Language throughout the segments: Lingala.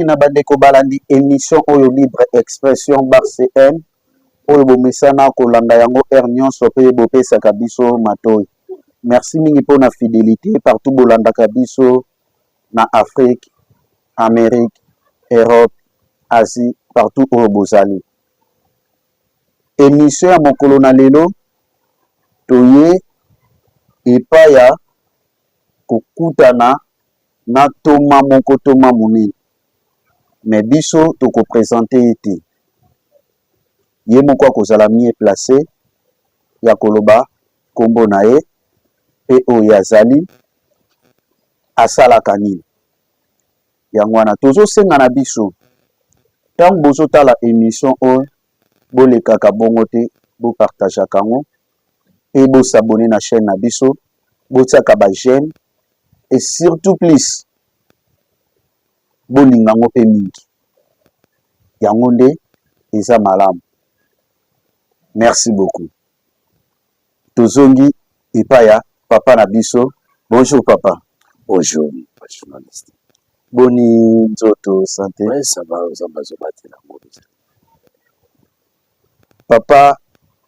na bandeko balandi émission oyo libre expression bar CM oyo bomesana kolanda yango nyonso pe bopesaka biso matoi. Merci mingi pour na fidélité partout bolandaka biso na Afrique, Amérique, Europe, Asie, partout oyo bozali. Émission ya mokolo na lelo toye epaya kokutana na toma moko toma monene. Mais biso toko présenter ete ye moko akozala mie placé ya koloba kombo na ye pe oyo azali asalaka nini. Yango wana tozosenga na biso ntango bozotala émission oyo bolekaka bongo te bopartageaka yango pe bosabone na chaîne na biso botiaka ba j'aime et surtout plus bolinga ngo pe mingi yango nde eza malamu. Merci beaucoup. Tozongi ipaya papa na biso. Bonjour papa. Bonjour journaliste. Boni nzoto santé. Oui, ça va, ça va battre la mauvaise. Papa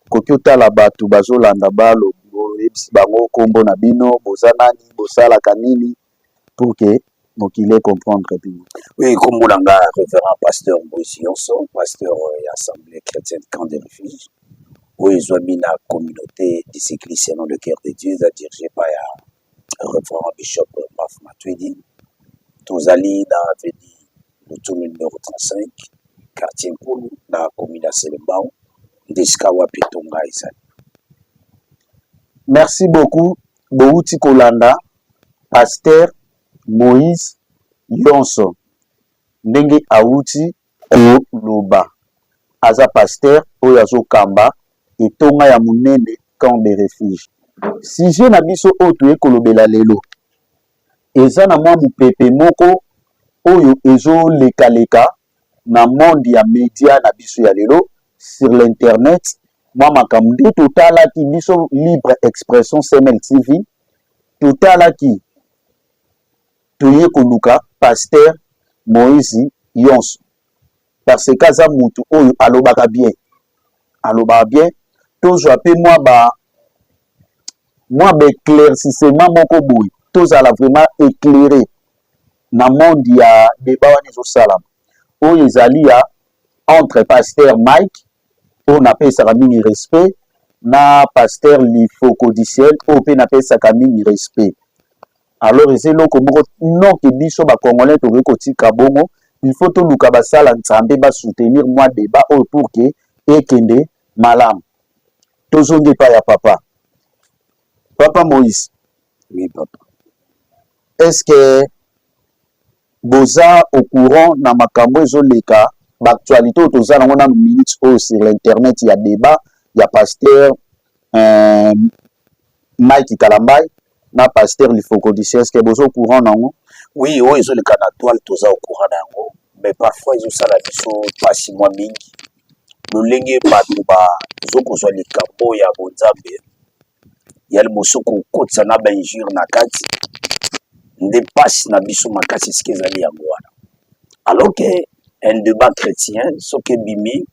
kokiota la batu bazolanda balo ebisi bango kombo na bino bozanani bosalaka nini pour que mokile comprendre bien. Oui, comme Moulanga, révérend pasteur Moïse Yonson, pasteur Assemblée chrétienne Camp des Refuges. Oui, ils ont mis la communauté d'ici Christian dans le cœur de Dieu, dirigé par le révérend bishop Maf Matuidi. Tous allés dans l'avenue le tour numéro 35, quartier Koulou, dans la commune de Selembao, d'Eskawa Pitonga Isani. Merci beaucoup, Bouti Kolanda, pasteur Moïse Yonson. Ndenge Aouti Koloba. Aza pasteur Oyazo Kamba. Etonga ya munene camp de refuge. Si je na biso oyo kolobela lelo. Eza na mwa mupepe moko oyo ezo leka na monde ya media na biso ya lelo sur l'internet. Mwa makambo nde totalaki biso libre expression CML TV. Totalaki toye koluka pasteur Moïse Yonson. Parce que aza mutu oyo alobaka bien. Alobaka bien. Toujours appelé moi éclaircissement moko boy tozala vraiment éclairé na monde ya débat wani zo salam oyo ezali ya entre pasteur Mike on appelle ça mingi respect na pasteur Lifocodiciel on peut appeler ça mingi respect. Alors c'est loko moko non que biso ba congolais to kotika bongo il faut to luka basala nzambe ba soutenir moi débat pour que ekende malam. Tozongi pa ya papa. Papa Moïse. Oui, papa. Est-ce que boza au courant na makambo ezoleka l'actualité toza na ngona minutes sur l'internet il y a débat, il y a pasteur Mike Kalambai na pasteur Lifocodiciel. Est-ce que boza au courant nango? Oui, oh ezoleka na toile toza au courant nango, mais parfois ezosala biso pasi mwa mingi. Lolenge bato ba zokozwa likambo ya bonzambe ya libosoko kotsa na ba injure na kati nde pasi na biso makasi sikezali yango wana. Alors que un débat chrétien soki bimi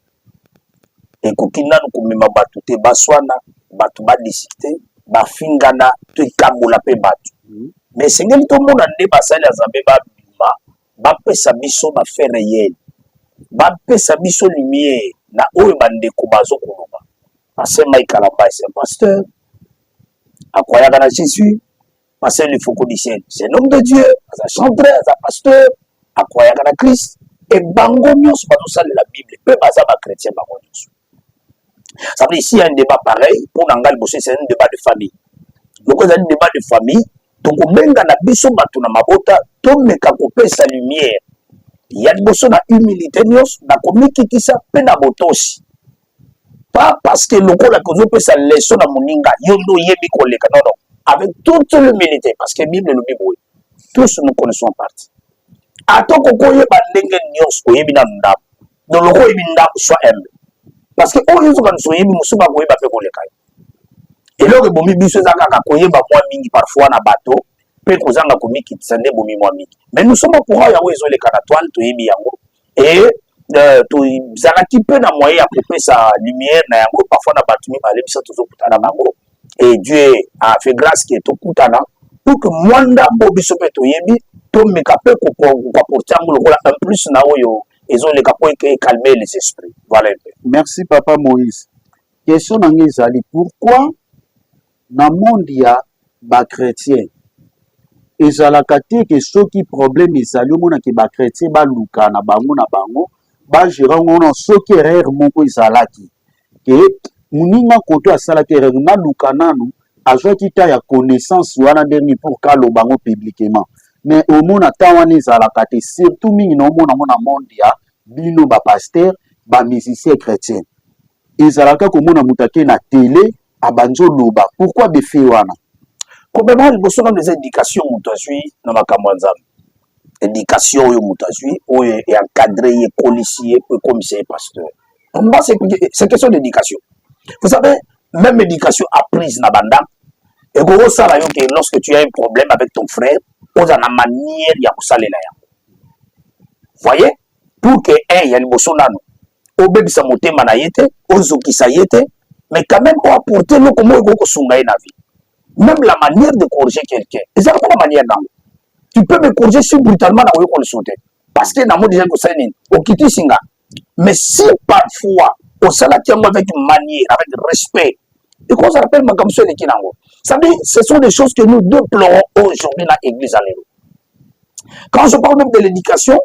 ekoki nanu komema bato te baswana bato badiscute bafingana to ekabola mpe bato mais esengeli tomona nde basali ya Nzambe babima bapesa biso na fait réel bapesa biso lumière na oyo bandeko bazokoloba. Pasteur Mike Kalambai c'est un pasteur akwayaka na Jésus. Pasteur Lifocodiciel c'est un homme de Dieu, un chanteur, un pasteur akwayaka na Christ et bango nyonso bazosala la Bible pe baza ba chrétien bango nyonso. Ça veut dire ici il y a un débat pareil pour nangal bossé, c'est un débat de famille. Donc c'est un débat de famille donc benga na biso bato na mabota to meka kopesa lumière. Il y a une na humilité nyos na komikikisa pe na botosi. Pas parce que le ko la kozo pe sa leçon na moninga yondo yebi koleka non non avec toute l'humilité parce que Bible le Bible tous nous connaissons en partie. Atoko ko yeba ndenge nyos ko yebi na ndam. Donc le ko yebi ndam soit humble. Parce que o yezo kan so yebi musuba ko yeba pe koleka. Et là que bomi biso za kaka ko yeba moi mingi parfois na bateau pe kozanga komikitisa nde bomimwa mingi. Mais nous sommes au courant yango ezoleka na toile toyebi yango. Et tozalaki mpe na moyen ya kopesa lumière na yango parfois na bato mibale biso tozokutana bango. Et Dieu a fait grâce que tokutana pour que mwanda mbo biso mpe toyebi tomeka mpe koporte yango lokola un plus na oyo ezoleka po calmer les esprits. Voilà. Merci Papa Moïse. Question nange ezali pourquoi na monde ya ba chrétien ezalaka te ke soki problème ezali omonaki ba chrétien baluka na bango bagéra ngo soki erreur moko ezalaki ke muninga koto asalaki erreur naluka nanu azwaki ta ya connaissance wana dernier pour kaloba bango publiquement. Mais omona ta wana ezalaka te surtout mingi na omona mona monde ya bino ba pasteur ba musicien chrétien ezalaka komona mutake na télé abanzo loba pourquoi be fait wana complètement liboso na des indications mutazui na makambo nzambe éducation oyo mutazui oyo encadré ye policier et commissaire pasteur. C'est question d'éducation. Vous savez, même éducation apprise na banda et gros ça là que lorsque tu as un problème avec ton frère on a une manière ya kosalela yango. Voyez, pour que ya liboso nano obebisa motema na yete ozokisa yete mais quand même pour apporter le comment ko sunga na vie. Même la manière de corriger quelqu'un, c'est pas la manière non. Tu peux me corriger si brutalement na ko le sauter parce que na mo déjà ko saini okiti singa. Mais si parfois au salati avec manière, avec respect, et qu'on s'appelle comme ça les kinango. Ça dit, ce sont des choses que nous déplorons aujourd'hui dans l'église à l'élo. Quand je parle même de l'éducation,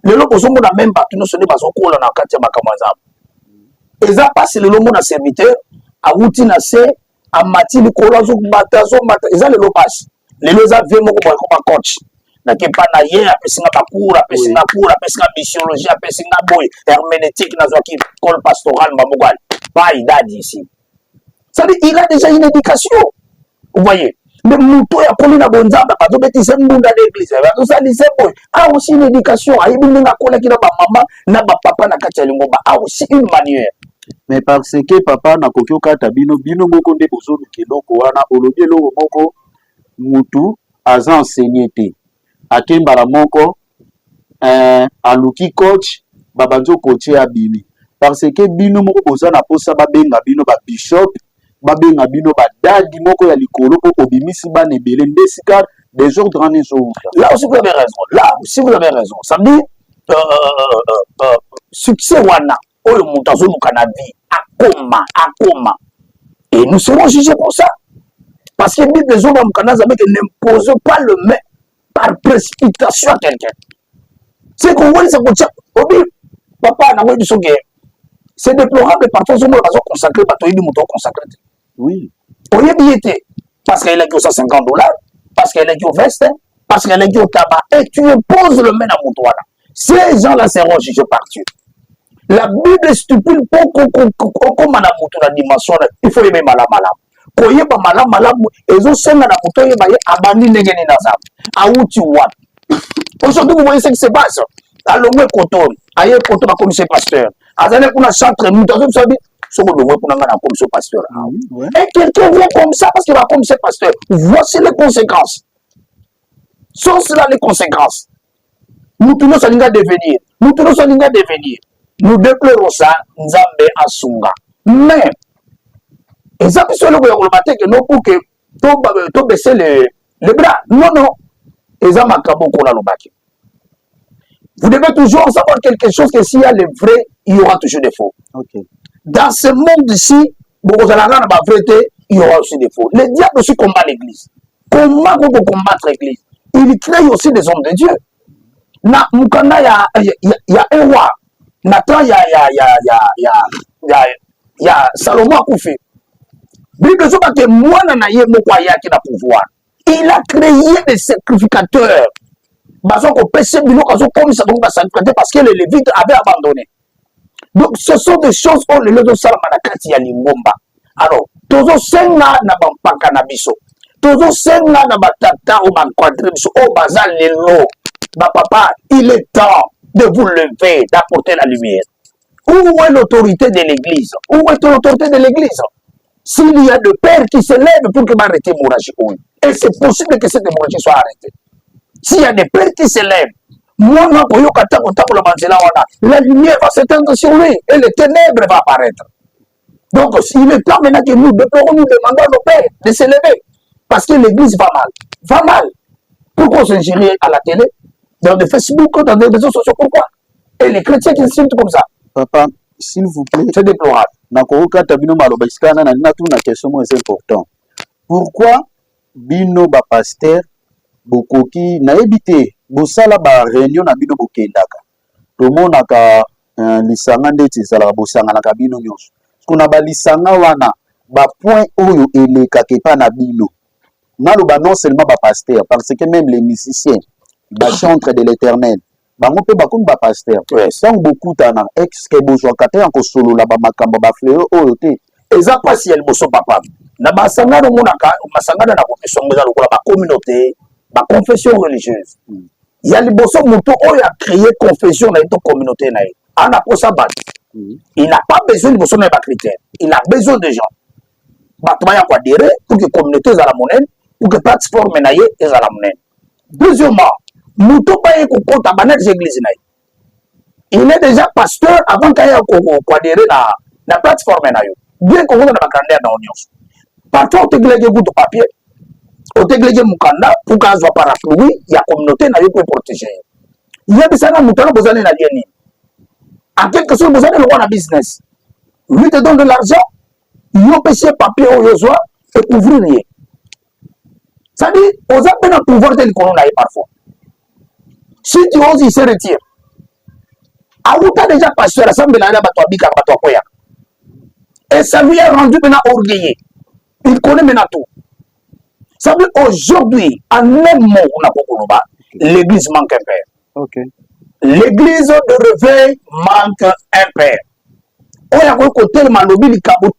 le logo sommes na même pas, nous sommes pas au cours na katia makamazam. Et ça passe le logo na serviteur, à routine assez, à mati le colazo batazo mata, et ça le passe. Les loza viennent comme coach. Na kepa na ye apesinga bakura apesinga cours apesinga missiologie apesinga boy herméneutique na zoki école pastorale mamogal pas idadi ici. Ça dit il a déjà une éducation. Vous voyez, mais muto ya poli na bonzamba bato beti sembunda d'église bato ça dit boy a aussi une éducation a ibinga na kola kina ba maman na ba papa na kati ya lingomba a aussi une manière. Mais parce que papa na kokyo kata bino moko nde bozolu kiloko wana olobi eloko moko mutu aza enseigné te akembala moko aluki coach babanzo coach ya bini parce que bino moko boza na posa babenga bino ba bishop babenga bino ba dadi moko ya likolo po obimisi ba nebele ndesika des ordres en ezo. Là aussi vous avez raison. Là aussi vous avez raison. Ça dit succès wana oyo mutazo lukana vie akoma et nous serons jugés pour ça parce que Bible les hommes mukana zabe que n'impose pas le main par précipitation à quelqu'un. C'est qu'on voit ça comme ça. Papa, c'est déplorable parfois on va consacrer, consacré. Oui. On y est été parce qu'elle a que $150, parce qu'elle a que au veste, parce qu'elle a que au tabac, et tu imposes le main à mon toit. Ces gens-là seront jugés par Dieu. La Bible stipule pour qu'on la dimension, il faut aimer malam. Koyeba malam ezo senga na moto yeba ye abandi ndenge ni nazam auti wapi aujourd'hui vous voyez ce qui se passe alongwe koton aye koton ba commissaire pasteur azane kuna centre mutazo sabi soko longwe kuna ngana commissaire pasteur et quelqu'un vient comme ça parce qu'il va commissaire pasteur voici les conséquences sont cela les conséquences nous tous salinga devenir nous déplorons ça nzambe asunga mais et ça, c'est le que non pour que tout baisser les bras. Non. Et ça, vous devez toujours savoir quelque chose que s'il y a le vrai, il y aura toujours des faux. Okay. Dans ce monde ici, vous allez avoir la vérité, il y aura aussi des faux. Le diable aussi combat l'église. Comment vous combattre l'église? Il crée aussi des hommes de Dieu. Na mukanda il y a un roi. Nathan il y a Salomon a Koufi. Bible dit que moi na pouvoir. Il a créé des sacrificateurs. Parce que les Lévites avaient abandonné. Donc ce sont des choses où les Lévites sont à Lingomba. Alors, toujours senga na bampaka na biso. Toujours senga na batata ou bankwadre biso. Oh bazal lelo. Ba papa, il est temps de vous lever, d'apporter la lumière. Où est l'autorité de l'église? Où est l'autorité de l'église? S'il y a des pères qui se lèvent pour que m'arrêter l'hémorragie, et c'est possible que cette hémorragie soit arrêtée. S'il y a des pères qui se lèvent, moi, la lumière va s'éteindre sur lui et les ténèbres vont apparaître. Donc, il est temps maintenant que nous déplorons, nous demandons à nos pères de se lever. Parce que l'église va mal. Va mal. Pourquoi s'ingérer à la télé, dans des Facebook, dans des réseaux sociaux? Pourquoi? Et les chrétiens qui s'insultent comme ça. Papa, s'il vous plaît. C'est déplorable. C'est important. Pourquoi bino ba pasteur bokoki na ebité bosala ba réunion na bino bokendaka tomonaka lisanga ndeti ezalaka bosanga na kabino nyonso kuna ba lisanga wana ba point oyo elekaka epa na bino naloba non seulement ba pasteur parce que même les musiciens ba chantre de l'éternel bango mpe bakomi ba pasteur sango bokutana eske bozwaka te yango solola ba makambo ba fleur oyo te eza pasi ya liboso papa na basangano monaka masangano na confession ngeza lokola ba communauté ba confession religieuse ya liboso muto oyo a créé confession na ito communauté na ye ana kosa bat il n'a pas besoin de besoin de critères il a besoin de gens batuma ya kwa dire pour que communauté za la monnaie pour que plateforme na ye za la monnaie deuxièmement muto pa ye ko kota banet église na ye il est déjà pasteur avant qu'il ait quoi dire na plateforme na yo bien qu'on a ma candidat dans l'union. Parfois, on te glègue de papier, on te glègue mukanda pour qu'on soit parapluie, il y a communauté na yo pour protéger. Il y a des gens qui ont besoin de la lienne. En quelque sorte, besoin de le business. Lui te donne de l'argent, il y a pêché papier au yosoa et ouvrir. Ça dit, aux appels à pouvoir tel qu'on a parfois. Si tu oses, il se retire. A où t'as déjà passé à l'assemblée là, bateau bika, bateau koya. Et ça lui est rendu maintenant orgueilleux. Il connaît maintenant tout. Ça veut dire aujourd'hui, en un mot, l'église manque un père. Okay. L'église de réveil manque un père. On a côté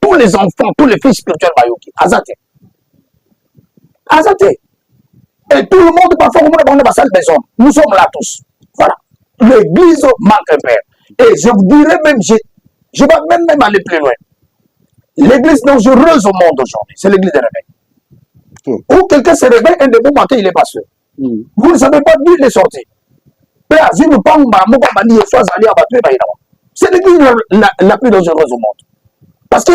tous les enfants, tous les fils spirituels Bayoki. Azate. Azate. Et tout le monde, parfois, on va salle maison. Nous sommes là tous. Voilà. L'église manque un père. Et je vous dirais même, je vais même aller plus loin. L'église dangereuse au monde aujourd'hui, c'est l'église de réveil. Okay. Où quelqu'un se réveille, un de bon matin, il est pasteur. Vous ne savez pas d'où il est sorti. C'est l'église la plus dangereuse au monde. Parce que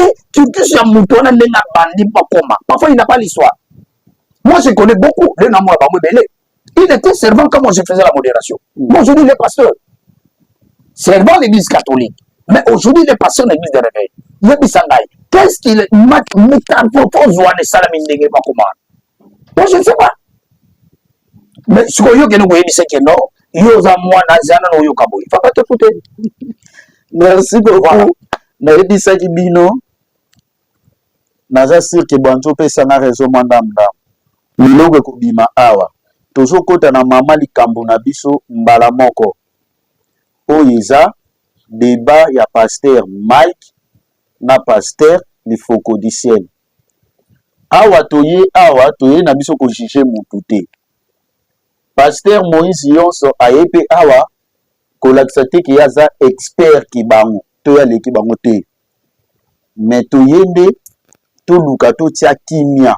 parfois il n'a pas l'histoire. Moi je connais beaucoup les Namois Bamouébélé. Il était servant quand moi je faisais la modération. Moi aujourd'hui il est pasteur. Servant l'église catholique. Mais aujourd'hui il est pasteur de l'église de réveil. Qu'est-ce qu'il est métamorphose ou de salamine de comment? Moi je ne sais pas. Mais ce que vous voyez, c'est que non. Merci beaucoup. Naebisaki bino naza sûr que banzo pesa na réseau mandamda milongo kobima awa tozokota na mama likambo na biso mbala moko oyo eza débat ya pasteur Mike na pasteur Lifoko du ciel awa toye na biso ko juger mutu te. Pasteur Moïse Yonso ayepe awa kolakisa te ki yaza expert ki bango to ya leki bango te mais toyende toluka totia kimia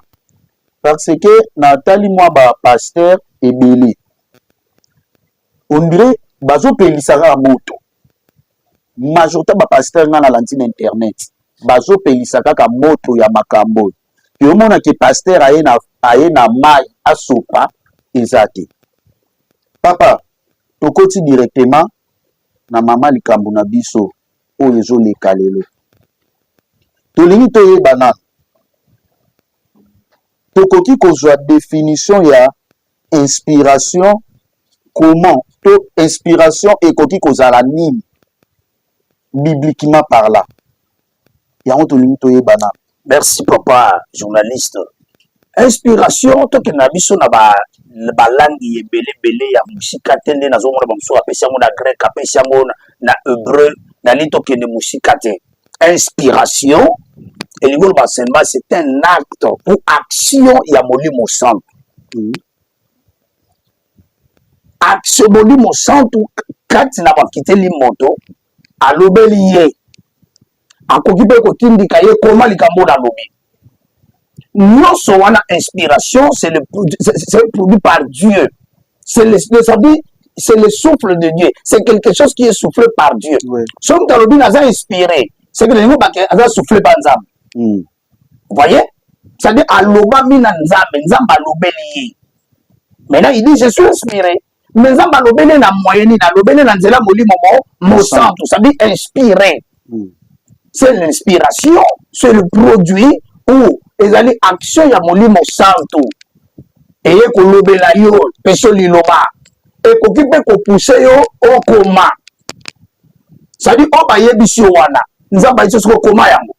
parce que natali mwa ba pasteur ebele on dirait bazopelisaka moto majorité ba pasteur nga na lantine internet bazopelisaka ka moto ya makambo yo mona ke pasteur aye na mai asopa ezate. Papa, tokoti directement na mama likambo na biso oyo ezoleka lelo. Tolingi toyebana. Tokoki kozwa définition ya inspiration comment to inspiration ekoki kozala nini bibliquement parlant. Yango tolingi toyebana. Merci papa journaliste. Inspiration to ke na biso na ba langue ebele ya musika tende na zomona ba muso apesa mo na grec apesa mo na hébreu na lito ke ne musika te. Inspiration et le mot enseignement c'est un acte ou action ya molimo santo. Action molimo santo kati na bakiteli moto alobeli ye akoki pe kotindika ye koma likambo na lobi. non seulement inspiration, c'est produit par Dieu. C'est le souffle de Dieu. C'est quelque chose qui est soufflé par Dieu. Si on a inspiré, c'est que les gens ont soufflé par Nzambe. Vous voyez? C'est-à-dire, Aloba mina Nzambe, Nzambe alobeli. Maintenant, il dit, je suis inspiré. Mais Nzambe alobeli na moyenne, alobeli na nzela moli momo, mosantu. Ça dit inspiré. C'est l'inspiration, c'est le produit où ils allaient action ya molimo santo. Et ko lobela yo, peso liloba. Et ko kipe ko pousser yo au coma. Ça dit on ba yebisi wana. Nzamba iso ko coma yango.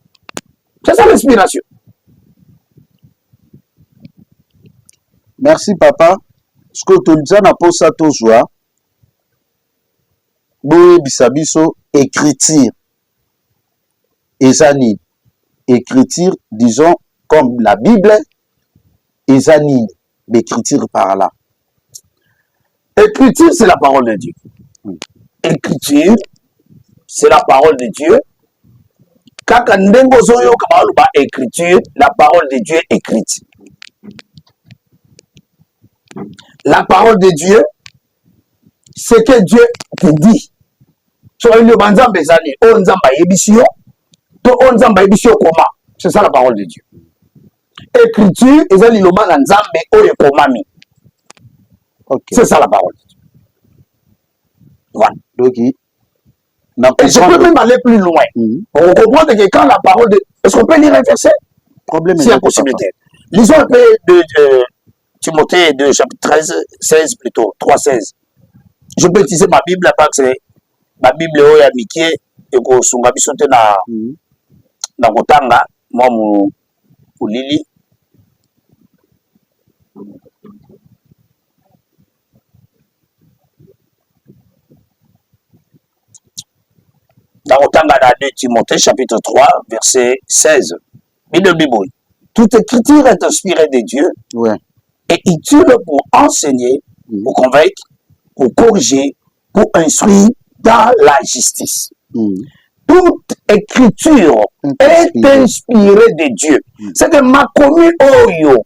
C'est ça l'inspiration. Merci papa. Ce que tu dis na posa to joie. Boye bisabiso écriture. Ezanine. Écriture, disons, comme la Bible, Ezanine. L'écriture par là. Écriture, c'est la parole de Dieu. Écriture, c'est la parole de Dieu. Kaka ndengo zoyo kama écriture, la parole de Dieu est écrite. La parole de Dieu, c'est que Dieu te dit. C'est ça la parole de Dieu. Écriture, c'est ça la parole de Dieu. Voilà. Donc, et je peux même aller plus loin. On comprend que quand la parole de... Est-ce qu'on peut lire un verset? C'est la possibilité. Lisons un peu de Timothée 2, chapitre 13, 16 plutôt, 3, 16. Je peux utiliser ma Bible, parce que c'est ma Bible est Mickey et que son gabi sont na kotanga, moi mon lili. Dans Otanga 2 Timothée chapitre 3 verset 16. Bible. Toute écriture est inspirée de Dieu et utile pour enseigner, pour convaincre, pour corriger, pour instruire dans la justice. Toute écriture est inspirée de Dieu. C'est que ma commis oyo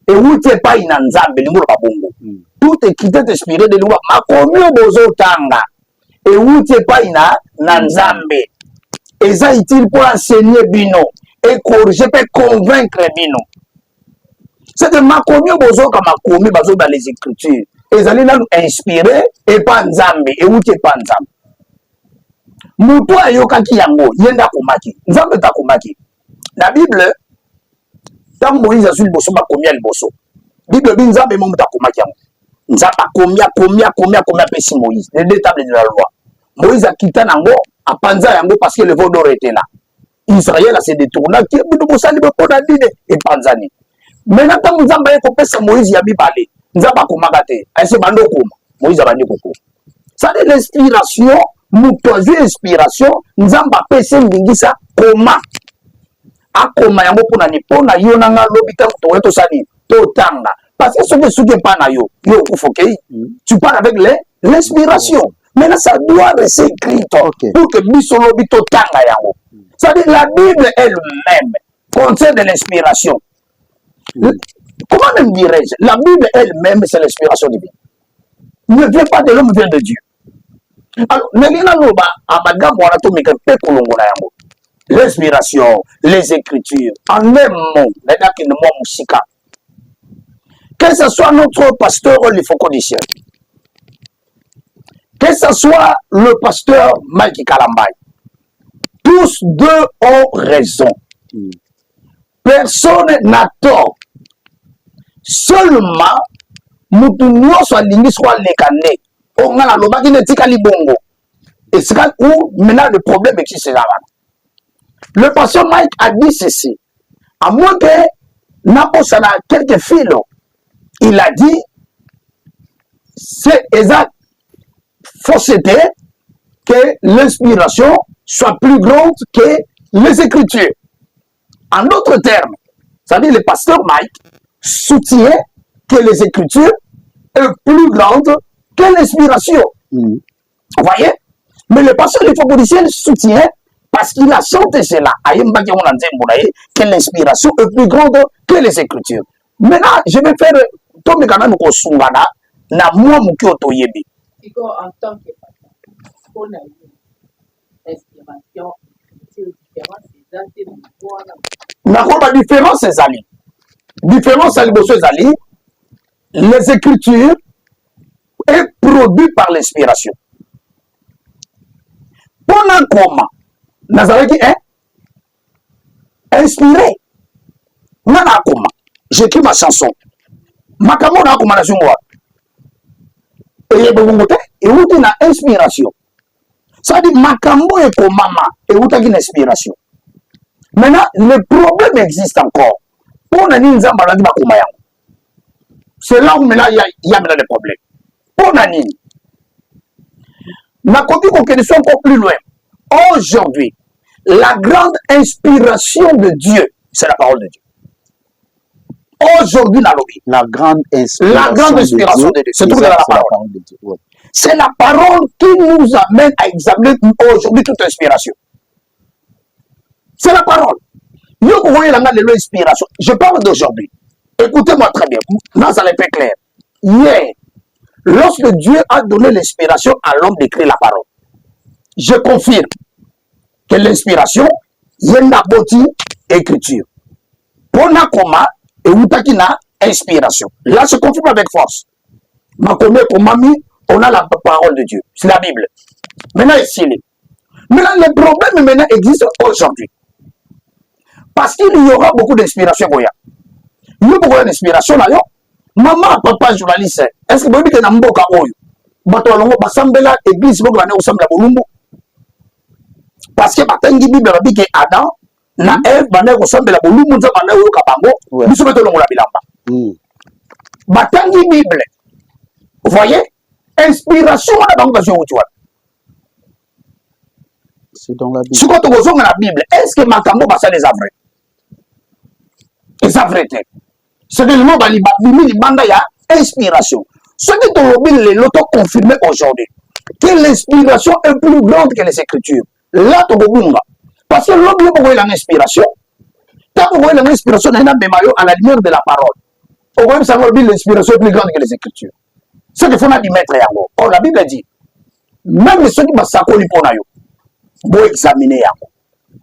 et où tu pas inanzambe bongo. Toute écriture est inspirée de Dieu. Ma commis bozo tanga et où tu pas inanzambe. Et ça utile pour enseigner bino et corriger, pour convaincre bino. C'est que ma commis bozo comme ma commis bazo dans les écritures. Et ça nous inspiré et pas nzambe et où tu pas nzambe. Mutu ayokaki yango yenda komaki nzambe ta komaki na Bible tant Moïse azuli boso ba komia liboso Bible bi nzambe mo ta komaki yango nzambe komia pesi Moïse les deux tables de la loi. Moïse a quitté nango a panza yango parce que le veau d'or était là. Israël a se détourné qui bido bosali be pona dide et panzani maintenant tant nzambe ko pesa Moïse ya bibale nzamba komaka te ay se bando koma Moïse abandi koko. Ça c'est l'inspiration. Mutozu inspiration nzamba pese ngingisa koma akoma yango pona ni pona yo nanga lobita to to sani to tanga parce que ce que suke pa na yo kufokei tu parles avec l'inspiration mais là ça doit rester écrit pour que biso lobito tanga yango. Ça dit la Bible elle-même contient de l'inspiration. Comment même dirais-je, la Bible elle-même c'est l'inspiration divine. Ne vient pas de l'homme, vient de Dieu. Alors, l'inspiration, les écritures, en un mot, que ce soit notre pasteur ou les Focodiciens, que ce soit le pasteur Mike Kalambay, tous deux ont raison. Personne n'a tort. Seulement, nous soit l'ingé soit les canets. On a le bongo. Et c'est où maintenant le problème existe là. Le pasteur Mike a dit ceci. À moins que Napos a quelques fils, il a dit c'est exact fausseté que l'inspiration soit plus grande que les écritures. En d'autres termes, ça veut dire le pasteur Mike soutient que les écritures est plus grande que l'inspiration. Vous voyez? Mais le pasteur des Focodiciens soutient Parce qu'il a chanté cela. Que l'inspiration est plus grande que les Écritures. Maintenant, je vais faire tout le canal au Sungana, na moi mukioto yebi. En tant que pour l'inspiration, c'est différent, La différence, c'est Ali. Différence, c'est Ali. Les Écritures est produit par l'inspiration. Pendant comment Nazareth est inspiré. Nana comment j'écris ma chanson. Makamo na comment na jungwa. Et où tu as inspiration. Ça dit makambo et komama et où tu as une inspiration. Maintenant, le problème existe encore. Pour nani nzamba na makoma yango. C'est là où maintenant il y a maintenant des problèmes. Pour nani. Na koki ko question encore plus loin. Aujourd'hui, la grande inspiration de Dieu, c'est la parole de Dieu. Aujourd'hui, la grande inspiration de Dieu, c'est tout dans la parole de Dieu. Ouais. C'est la parole qui nous amène à examiner aujourd'hui toute inspiration. C'est la parole. Je parle d'aujourd'hui. Écoutez-moi très bien. Là, ça n'est pas clair. Hier, lorsque Dieu a donné l'inspiration à l'homme d'écrire la parole, je confirme que l'inspiration, il y a une écriture. Pour la coma, et où t'as inspiration. Là, je confirme avec force. Ma on a la parole de Dieu. C'est la Bible. Maintenant, ici, maintenant, le problème maintenant existe aujourd'hui. Parce qu'il y aura beaucoup d'inspiration. Il y a beaucoup d'inspiration là. Maman, papa, journaliste, est-ce que vous avez dit que vous avez église, vous avez dit parce que batangi Bible va dire que Adam na Ève bana ko sambela bolumu nza bana yo kabango biso beto longola bilamba batangi Bible vous voyez inspiration na bango bazo wuti wana c'est dans la Bible siko to kozonga na Bible est-ce que makambo basa les avrais les avrais c'est le mot bali bimi libanda ya inspiration ce qui to lobi le loto confirmé aujourd'hui que l'inspiration est plus grande que les écritures. Là, tu as parce que l'homme a l'inspiration. Quand on voit l'inspiration, on a à la lumière de la parole. On voit que l'inspiration est plus grande que les Écritures. Ce qu'il faut mettre yango. Or, la Bible dit, même ceux qui m'assacrent les ponayo, vous examiner yango.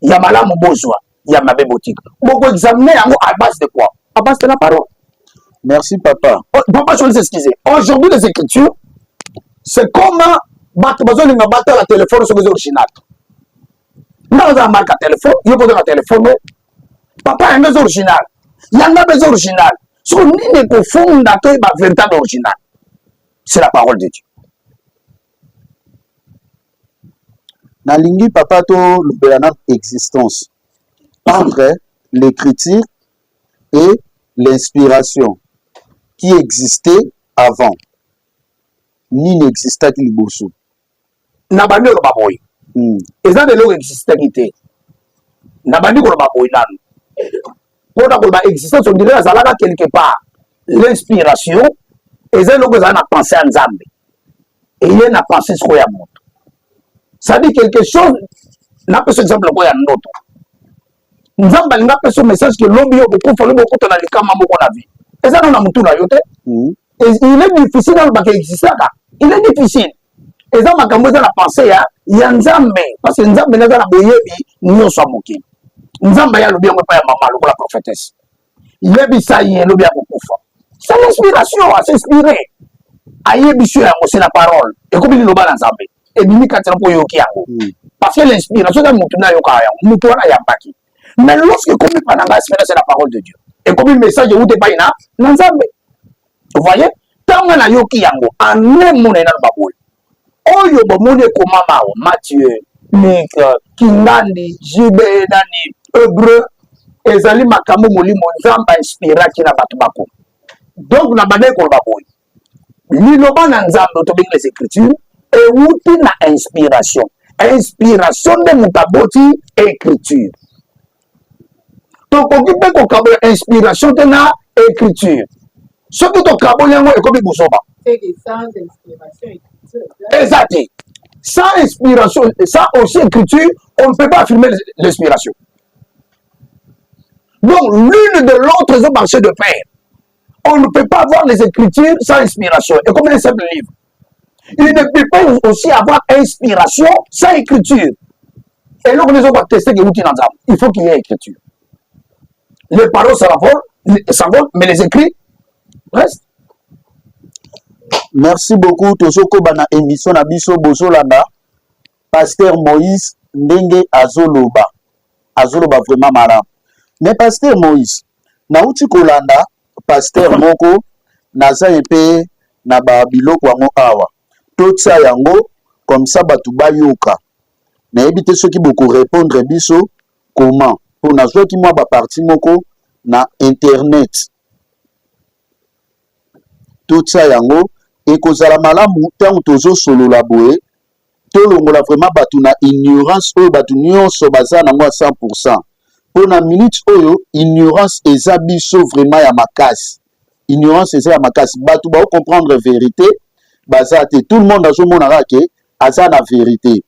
Il y a malade besoin, il y a ma boutique. Vous examiner yango à base de quoi? À base de la parole. Merci, papa. Papa, je vais vous excuser. Aujourd'hui, les Écritures, c'est comme besoin de battre la téléphone sur les originales. Dans un marque à téléphone, il y a besoin de téléphone. Papa, il y a des originales. Il y a des originales. Ce qu'on est confond d'accueil, la véritable original. C'est la parole de Dieu. Nalingi, papa, to l'obéana existence entre l'écriture et l'inspiration qui existait avant. Ni n'existait qu'il bossou. Nabandi ko baboy. Eza de l'eau existait qui était. Nabandi ko baboy nan. Pour la existence on dirait azalaka quelque part. L'inspiration eza l'eau que ça na pensé en Nzambe. Et il y a pensé ce qu'on y a monté. Ça dit quelque chose n'a pas ce exemple quoi y a notre. Nzambe n'a pas ce message que l'homme yo beaucoup faut beaucoup dans les cas mambo qu'on a vu. Eza non na mutu na yote. Il est difficile dans le bac exister là. Il est difficile. Et ça, ma caméra la pensée, il y a Nzambe. Parce que Nzambe n'a pas la boyebi, nous sommes moqués. Nzambe y a le bien pas ya maman, la prophétesse. Il est bisa y est le bien beaucoup fort. C'est l'inspiration à s'inspirer. Aïe bisu c'est la parole. Et comme il nous balance Nzambe. Et bimi katira po yoki yango. Parce que l'inspiration dans mutuna yoka yango, mutuna ya baki. Mais lorsque comme il pananga c'est la parole de Dieu. Et comme le message où te pas na Nzambe. Vous voyez? Tant na yoki yango, en même mon na babou. Oyo bomone komama o Matthieu, Luc, Kingandi, Jibe nani, Hébreu, ezali makambo molimo Nzamba inspira ki na batu bako. Donc na bane ko baboy. Liloba na Nzamba to les écritures et outi na inspiration. Inspiration de mutaboti écriture. Donc okipe ko kabo inspiration te na écriture. Ce qui to kabo yango e ko bi busoba. C'est que sans inspiration Exact. Sans inspiration, sans aussi écriture, on ne peut pas affirmer l'inspiration. Donc, l'une de l'autre ont marché de pair. On ne peut pas avoir les écritures sans inspiration. Et comme un simple livre. Il ne peut pas aussi avoir inspiration sans écriture. Et là, on les a testé que il faut qu'il y ait écriture. Les paroles s'envolent, mais les écrits restent. Merci beaucoup. Tozoko bana émission na biso bozolanda. Pasteur Moïse ndenge azoloba. Azoloba vraiment malin. Mais Pasteur Moïse, nauti kolanda Pasteur moko naza mpe na ba biloko yango awa. Totsa yango comme ça batu bayoka. Na ebite soki boko répondre biso comment pour nazwa ki moi ba parti moko na internet. Totsa yango ekozala malamu tango tozo solola boye tolongola vraiment batu na ignorance oyo batu nyonso baza nango à 100%. Pour na minute oyo ignorance eza biso vraiment ya makasi. Ignorance eza ya makasi. Batu ba comprendre vérité baza te tout le monde azomona ke aza na vérité.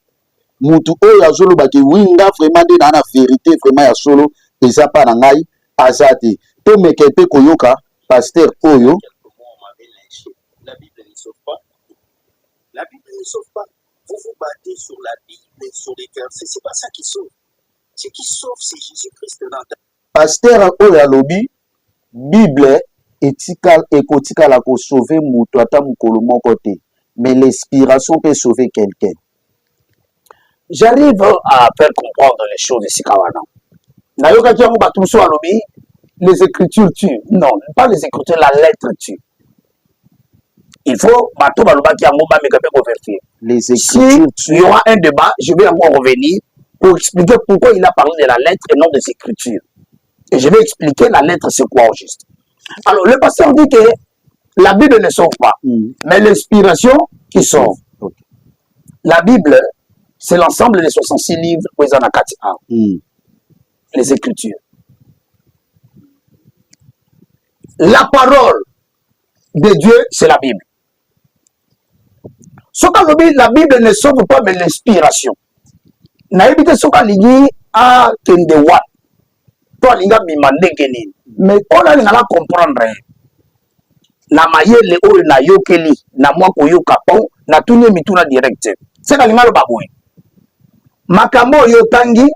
Mutu oyo azoloba ke winga vraiment de na vérité vraiment ya solo eza pa na ngai aza te. To meke pe koyoka pasteur oyo. La Bible ne sauve pas. La Bible ne sauve pas. Vous vous battez sur la Bible, sur les versets. C'est pas ça qui sauve. Ce qui sauve, c'est Jésus-Christ dans ta... Pasteur oyo alobi Bible ekotikala ko sauver mutu ata mukolo moko te. Mais l'inspiration peut sauver quelqu'un. J'arrive à faire comprendre les choses ici kawana. Nayoka kiango batuso alobi les écritures tuent. Non, pas les écritures, la lettre tue. Il faut les écritures. Si il y aura un débat, je vais encore revenir pour expliquer pourquoi il a parlé de la lettre et non des écritures. Et je vais expliquer la lettre, c'est quoi au juste. Alors, le pasteur dit que la Bible ne sauve pas, mais l'inspiration qui sauve. La Bible, c'est l'ensemble des 66 livres les écritures. La parole de Dieu, c'est la Bible. Ce que la Bible ne sauve pas, mais l'inspiration. Naïbite soka ligi a kendewa. Toi linga bimande geni. Mais on a la comprendre. Na mayele o na yokeli na mwa koyoka pon na tuni mituna direct. C'est ka limalo baboy. Makambo yo tangi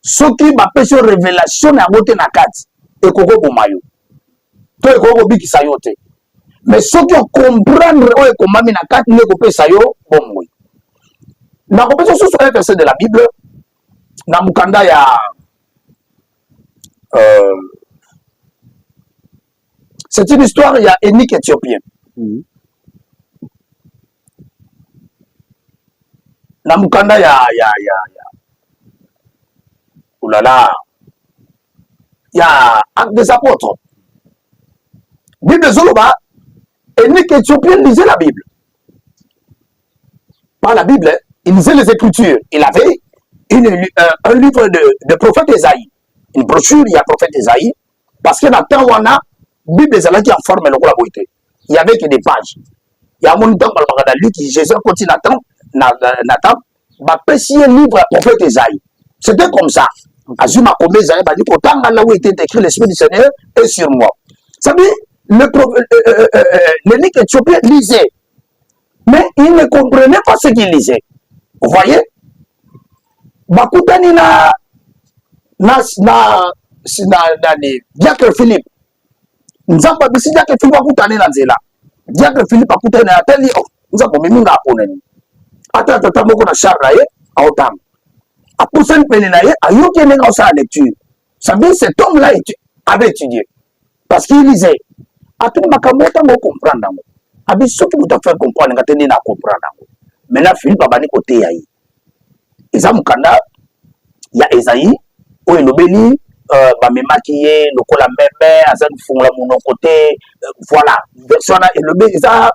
soki ba peso révélation na bote na kati e koko bomayo. To e koko bikisa yote. Mais ceux qui comprendre oye komami na kati ne kopesa yo bomwe. Na kopesa sur un verset de la Bible na mukanda ya c'est une histoire il y a Énique éthiopien. Na mukanda ya oulala ya Actes des Apôtres. Bible Zoloba Énique éthiopien lisait la Bible. Pas la Bible, hein. Il lisait les Écritures. Il avait un livre de prophète Esaïe. Une brochure, il y a prophète Esaïe. Parce que dans le temps où on a, la Bible est qui en forme le boité. Il y avait que des pages. Il y a un temps qui Jésus continue Nathan, va préciser un livre prophète Esaïe. C'était comme ça. Azuma comme Esaïe, va dire qu'autant là où était écrit l'Esprit du Seigneur est sur moi. Ça veut dire, l'Énique éthiopien lisait, mais il ne comprenait pas ce qu'il lisait. Vous voyez? Bakutani na Diacre Philippe. Nzamba bisi Diacre Philippe bakutani na nzela. Diacre Philippe bakutani na ateli nzamba miminga aponani. Ata tata moko na charra ye autam. Apousani pene na ye ayoki nenga sa lecture. Ça veut dire cet homme-là avait étudié parce qu'il lisait. Atuni makamota mo comprendre ngo. Abi soki buta faire comprendre ngatende na comprendre ngo. Maintenant Philippe abani côté yayi. Eza mukanda ya Esaïe oyo lobeli ba memaki ye lokola mbembe aza fungula muno côté voilà version na elobeli eza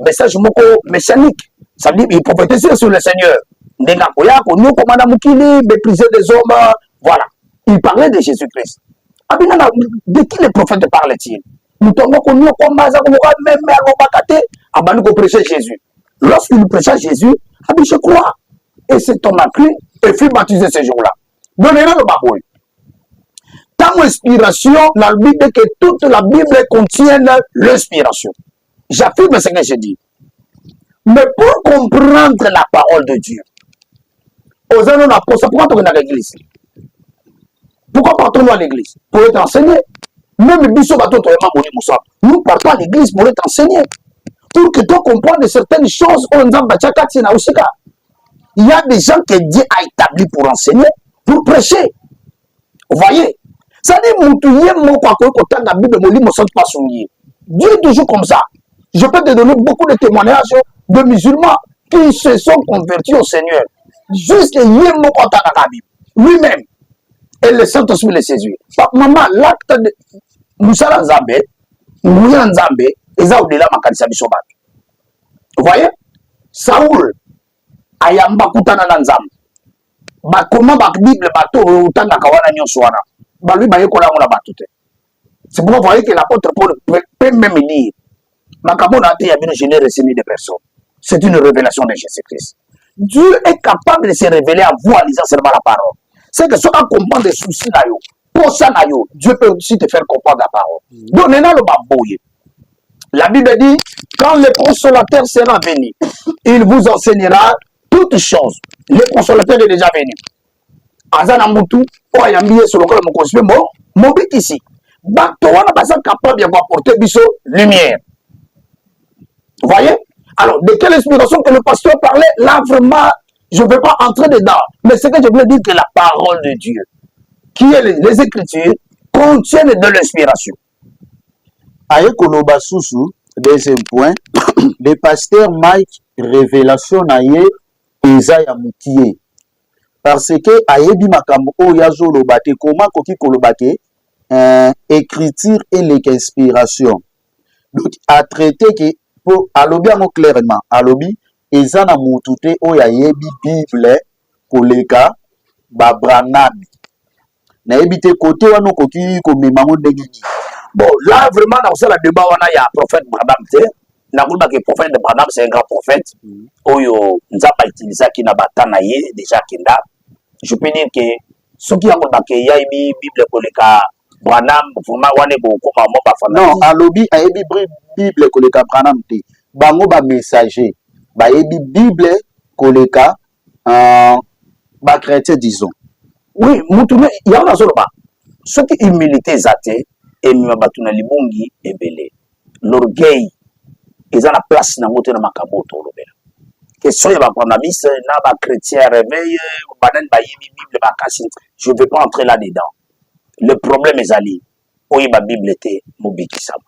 message moko messianique. Ça veut dire il prophétisait sur le Seigneur. Ndenga koya ko nous commanda mukili mépriser des hommes voilà. Il parlait de Jésus-Christ. Abinana de qui les prophètes parlaient-ils? Nous tombons qu'on nous combat ça comme même à l'obakate abani ko prêcher Jésus. lorsqu'il prêcha Jésus, a dit, je crois. Et cet homme a cru et fut baptisé ce jour-là. Donnez-le le babouille. Tant inspiration, dans la Bible, que toute la Bible contienne l'inspiration. J'affirme ce que je dis. Mais pour comprendre la parole de Dieu, aux années pourquoi on est à l'église? Pourquoi partons-nous à l'église? Pour être enseigné. Même nous partons à l'église pour être enseigné. Pour que tu comprennes certaines choses, il y a des gens que Dieu a établis pour enseigner, pour prêcher. Vous voyez? Ça dit, Dieu est toujours comme ça. Je peux te donner beaucoup de témoignages de musulmans qui se sont convertis au Seigneur. Juste lui-même. Et le Saint-Esprit les séduit. Maman, l'acte de Moussala Nzambe, Mouya Nzambe, ils ont au-delà de Makanisa Bishobat. Vous voyez? Saoul, Ayamba Koutana Nzambe. Comment la Bible bateau autant kawana nyoswana. Lui ba yekola ngona batute. C'est pourquoi vous voyez que l'apôtre Paul peut même dire Makamona a bien généré de personnes. C'est une révélation de Jésus-Christ. Dieu est capable de se révéler à vous en lisant seulement la parole. C'est que si on comprend des soucis, pour ça, Dieu peut aussi te faire comprendre la parole. Donnez-nous le babouille. La Bible dit, quand le consolateur sera venu, il vous enseignera toutes choses. Le consolateur est déjà venu. Azana Moutou, Oyambiye sur le corps de mon consumer, mon but ici. Baktowana basa capable d'apporter biso lumière. Vous voyez? Alors, de quelle inspiration que le pasteur parlait, là vraiment, je ne vais pas entrer dedans. Mais ce que je voulais dire, que la parole de Dieu, qui est les Écritures, contiennent de l'inspiration. Aye Koloba Sousou, deuxième point, le pasteur Mike, révélation naye, Eza ya Moukiye. Parce que ayebi makambo oyazo lobate, comment koki kolobate, écriture et l'inspiration. Donc, à traiter que, pour alobi amo clairement, alobi, Eza na mutute oyayebi Bible, koleka, babranami. Na ebite côté wano koki komemango ndengini. Bon, là, vraiment, dans ce débat, il y a un prophète Branham. Le prophète de Branham, c'est un grand prophète. Oyo, nous avons utilisé qui n'a pas déjà Kenda. Je peux dire que ceux qui ont dit y a une Bible pour les cas Branham, vraiment, on est beaucoup comme non, à lobby, a une Bible pour les cas Branham. Bango ba messager. Ba une Bible pour les cas ba chrétien, disons. Oui, il y a un seul bas. Ceux qui humilité zate, et Mimabatuna Libungi et Belé. L'orgueil, ils ont la place dans le na makaboto. Question ya Branhamis, na ba chrétien réveil, banan ba yimi Bible ba kasi. Je ne vais pas entrer là-dedans. Le problème est ali. Oyi ba Bible te mobiki sama.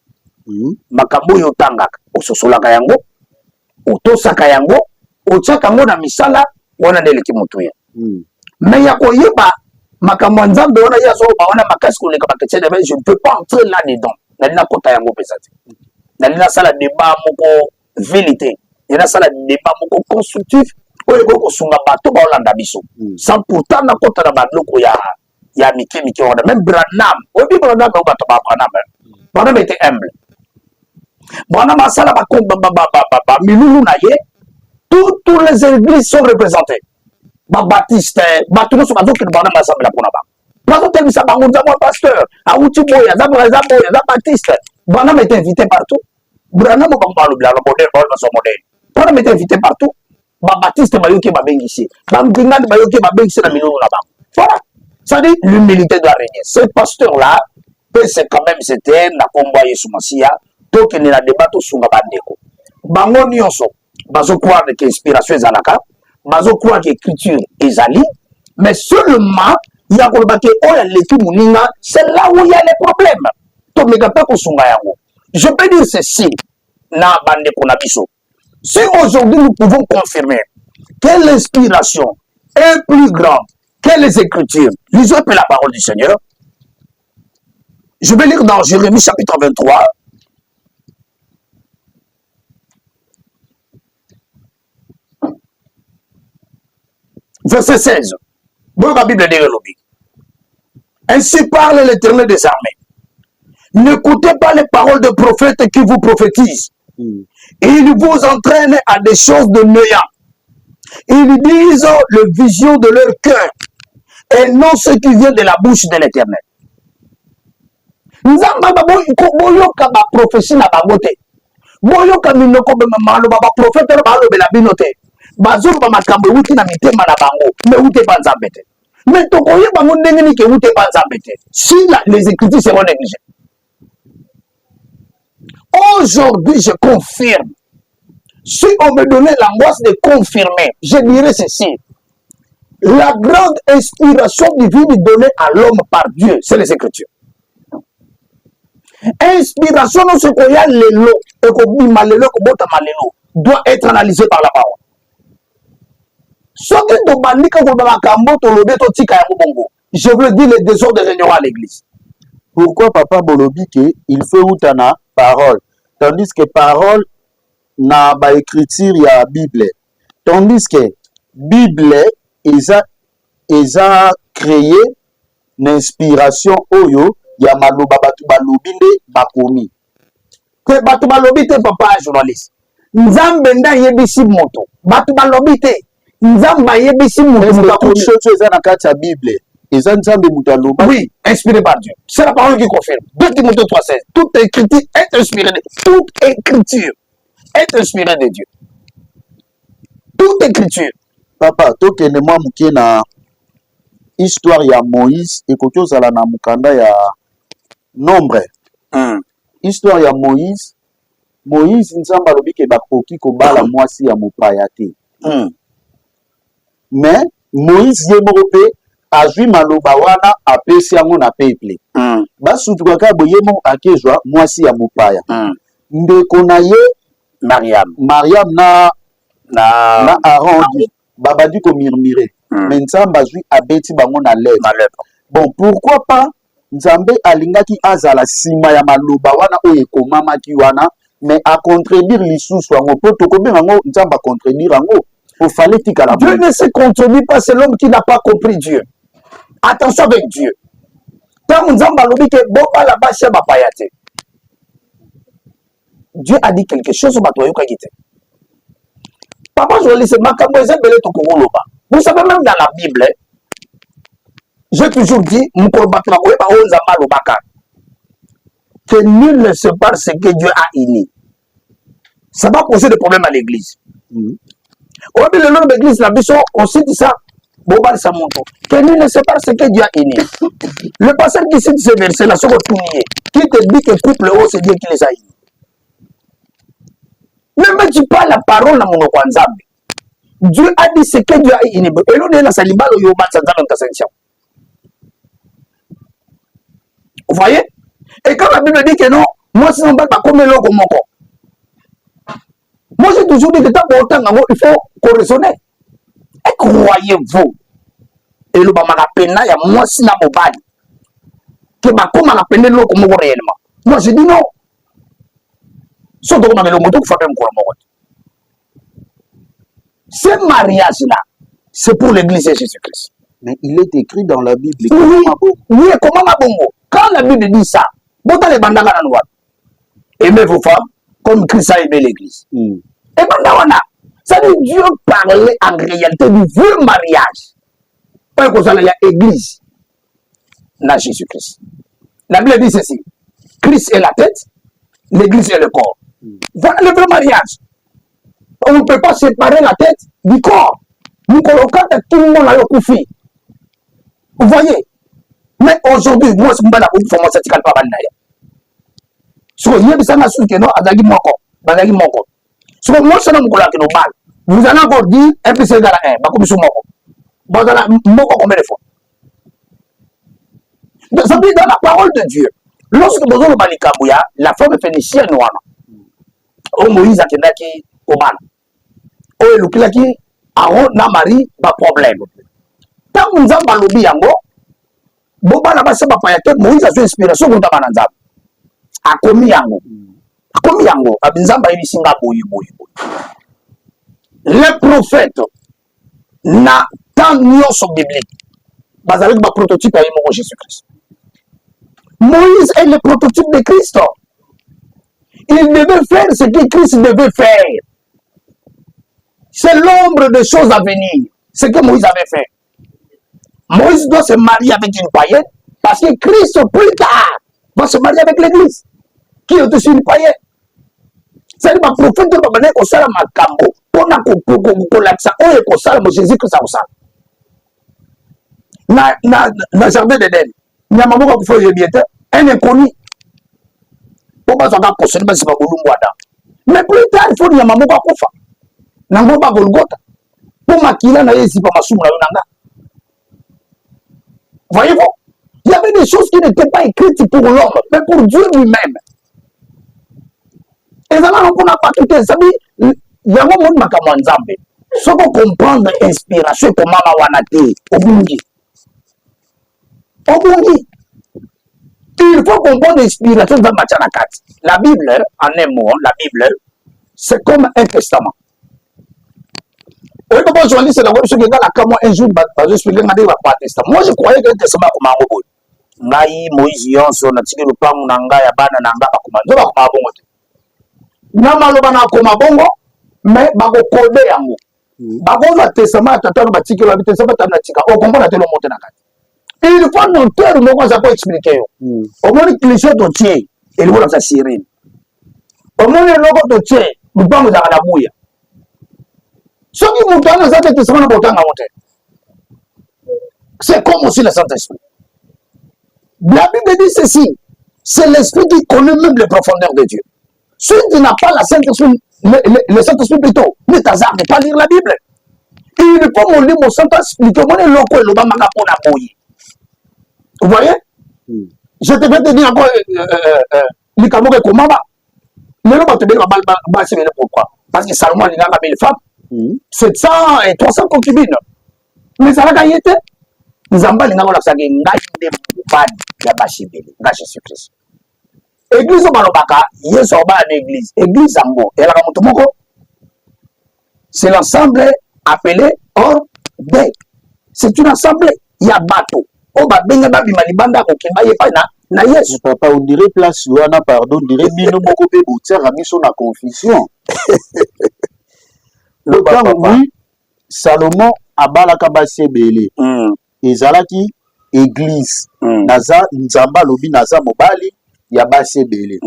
Makambo yo tangaka, ososolaka yango, otosaka yango, otiaka yango na misala, wana ndeleki mutuya. Mais ya koyeba makambo nzambe wana yazo baona makasi koleka baketche de je ne peux pas entrer là-dedans. Nalina kota yango pesati. Nalina sala débat moko vérité. Nalina sala débat moko constructif. Oyo ko sunga bato ba olanda biso. Sans pourtant na kota na badloko ya mike wana même Branham. Obi Branham ba bato ba Branham. Branham était humble. Branham sala ba milulu na ye. Tous les églises sont représentées. Baptiste, tout le monde qui est ensemble là pour là-bas. Parce que tel ça pasteur, à outil boya, Baptiste. Branham est invité partout. Branham est invité partout. Baptiste Bayoki Babengisi. Bamkingan Bayoki Babengisi la million là-bas. Voilà. Ça dit l'humilité doit régner. Ce pasteur-là, c'est quand même c'était la combat Yesoumassia, tout qui n'est la débat sur la bandeko. Bango nyonso, bazo croire que inspiration est alaka. Bazo croire que l'écriture est ali, mais seulement il y a c'est là où il y a les problèmes. Je peux dire ceci, si aujourd'hui nous pouvons confirmer que l'inspiration est plus grande que les écritures, lisez un peu la parole du Seigneur. Je vais lire dans Jérémie chapitre 23. Verset 16. Bon, la Bible dit ainsi parle l'Éternel des armées. N'écoutez pas les paroles de prophètes qui vous prophétisent. Ils vous entraînent à des choses de néant. Ils disent le vision de leur cœur et non ce qui vient de la bouche de l'Éternel. Nzamba boyoka ba prophétie na bango te. Boyoka minoko be maloba ba prophète ba lobela bino te. Bazolo ba makambo wuti na mitema na bango, mais ute pa Nzambe te. Mais tokoye bango ndenge ni ke ute pa Nzambe te. Si les écritures seront négligées. Aujourd'hui, je confirme. Si on me donnait l'angoisse de confirmer, je dirais ceci. La grande inspiration divine donnée à l'homme par Dieu, c'est les Écritures. Inspiration, non, ce qu'il y a l'élo, et qu'on dit malélo, doit être analysée par la parole. Ce qui je veux dire les désordres de réunion à l'église. Pourquoi papa Bolobi il faut outana parole, tandis que parole na ba écriture ya Bible, tandis que Bible eza créé l'inspiration oyo ya maloba batu balobi nde bakomi. Que batu balobi te papa journaliste. Nzambe nda yebisi moto. Batu balobi te. Nzamba yebisi moto. Toute chose eza na kati ya Bible. Oui, inspiré par Dieu. C'est la parole qui confirme. 2 Timothée 3,16. Toute écriture est inspirée de Dieu. Toute écriture est inspirée de Dieu. Toute écriture. Papa, tokende mwa muke na histoire ya Moïse ekoki ozala na mukanda ya nombre. Histoire ya Moïse. Moïse nzamba alobi ke bakoki kobala mwasi ya mopaya te. Mais Moïse ye moko pe azwi maloba wana apesi yango na peuple. Basutukaka boyemo akezwa mwasi ya mopaya. Ndeko na ye Mariam na Aaron babadi ko murmurer. Mais Nzambe azwi abeti bango na lèvre. Bon, pourquoi pas Nzambe alingaki azala sima ya maloba wana oye komamaki wana, mais a contredire lisusu yango po tokobenga yango Nzambe a contredire yango. Il fallait tika la Dieu ne se contredit pas, c'est l'homme qui n'a pas compris Dieu. Attention avec Dieu. Quand Nzamba lobi ke boba la bache ba payate. Dieu a dit quelque chose au bateau yoka gite. Papa je lis makambo ezebele to ko loba. Vous savez même dans la Bible, j'ai toujours dit mukolo bato ko ba onza malobaka. Que nul ne sépare ce que Dieu a uni. Ça va poser des problèmes à l'église. Au milieu de l'église, la biso, on cite ça. Bobal Samonto. Que nul ne sait pas ce que Dieu a uni. Le pasteur qui cite ce verset là, qui te dit que couple haut, c'est Dieu qui les a unis. Même tu parles la parole à mon Kwanzambe. Dieu a dit ce que Dieu a uni. Et l'on est là, ça libère le yoman sans dans ta sanction. Vous voyez? Et quand la Bible dit que non, moi, si on ne va pas comme l'eau comme mon corps. Moi, j'ai toujours dit que tant il faut qu'on raisonne. Et croyez-vous, et le bama pena ya moi si na mobali que ma comme la peine l'eau comme réellement. Moi, je dis non. Surtout comme le moto qui fait même quoi. Ce mariage-là, c'est pour l'église de Jésus-Christ. Mais il est écrit dans la Bible. Oui, comment ma bongo? Quand la Bible dit ça, vous allez bandana la loi. Aimez vos femmes comme Christ a aimé l'église. Et bandana, ça veut dire Dieu parlait en réalité du vieux mariage. Pas que ça y a église. Là, Jésus-Christ. La Bible dit ceci. Christ est la tête, l'église est le corps. Voilà le vrai mariage. On ne peut pas séparer la tête du corps. Nous colloquons tout le monde à l'okoufi. Vous voyez? Mais aujourd'hui, moi, je ne sais pas si je ne sais pas si je ne sais pas si je ne sais pas si je ne sais pas si moi, je ne sais pas vous allez encore dire, un peu c'est égal à 1, comme je suis mort. Vous allez mort combien de fois? Ça veut dire dans la parole de Dieu. Lorsque vous avez dit la femme phénicienne noire, Moïse a été au mal. Qui Aaron na Marie, pas problème. Tant que nous avons dit yango, boba na basa bapayate Moïse a fait inspiration pour ta mananza. A commis yango. A commis yango. A binzamba ili singa boyi. Les prophètes na tant nyonso biblique. Bazalik ba prototype à Jésus-Christ. Moïse est le prototype de Christ. il devait faire ce que Christ devait faire. C'est l'ombre des choses à venir. Ce que Moïse avait fait. Moïse doit se marier avec une païenne parce que Christ, plus tard, va se marier avec l'église, qui est aussi une païenne. C'est-à-dire que le prophète va venir au salam à Cambo, pour l'accent, au salam de Jésus-Christ au salam. Dans le jardin d'Éden, il y a un moment où il faut un inconnu. Pour ne pas se faire mais plus tard, il faut que Yamamoka Kofa. Nangoba Golgotha. Pour Makila na yesi pa masumu na yonanga. Voyez-vous? Il y avait des choses qui n'étaient pas écrites pour l'homme, mais pour Dieu lui-même. Et ça là, on n'a pas tout ça. Il y a un moment où on Nzambe. Ce qu'on comprend l'inspiration, comment on a été au Bungi. Au Bungi. Il faut comprendre l'inspiration de Machanakat. La Bible, en un mot, la Bible, c'est comme un testament. Oui, papa, journaliste, c'est la chose qui est là, un jour, je expliquer pas testament. Moi, je croyais que le testament comme un robot. Ngai, Moïse, Yonso, na tiki le plan, nanga, ya bana, nanga, bakuma. Je vais comme un bongo. Nama lo bana comme un bongo, mais bako code yango. Bako le testament, tata le batiki, le testament, tata le tika. On comprend la télé monter na kat. Il faut noter le moment où ça peut expliquer. Au moins, le cliché de tiers, et le mot dans sa sirène. Au moins, le logo de tiers, nous parlons de la bouille. Ce qui vous donne les autres testaments importants à monter. C'est comme aussi le Saint-Esprit. La Bible dit ceci. C'est l'Esprit qui connaît même les profondeurs de Dieu. Si tu n'as pas la Saint-Esprit, le Saint-Esprit plutôt, ne t'hasarde de pas lire la Bible. Il faut mon livre Saint-Esprit. Comment est loco et le bamanga pour la bouille. Vous voyez? Je te vais te dire encore l'Ikamoke Komaba. Mais là, tu vas te dire pourquoi. Parce que Salomon, il a la belle femme. 700 et 300 concubines. Mais ça va gagner. Nous avons dit que Jésus-Christ. Église au Malobaka, il y a une église. Église Zambo. Et la Ramontomoko, c'est l'ensemble appelé Ordé. C'est une assemblée. Il y a bateau. Oh, bah, ben, bah, malibanda, ok, bah, il pas na yes. Papa, on dirait place, pardon, on dirait bino moko pe boutier, rami son la confusion. Le temps oui, Salomon abalaka basi ebele. Ezalaki église. Naza nzamba lobi naza mobali ya basi ebele.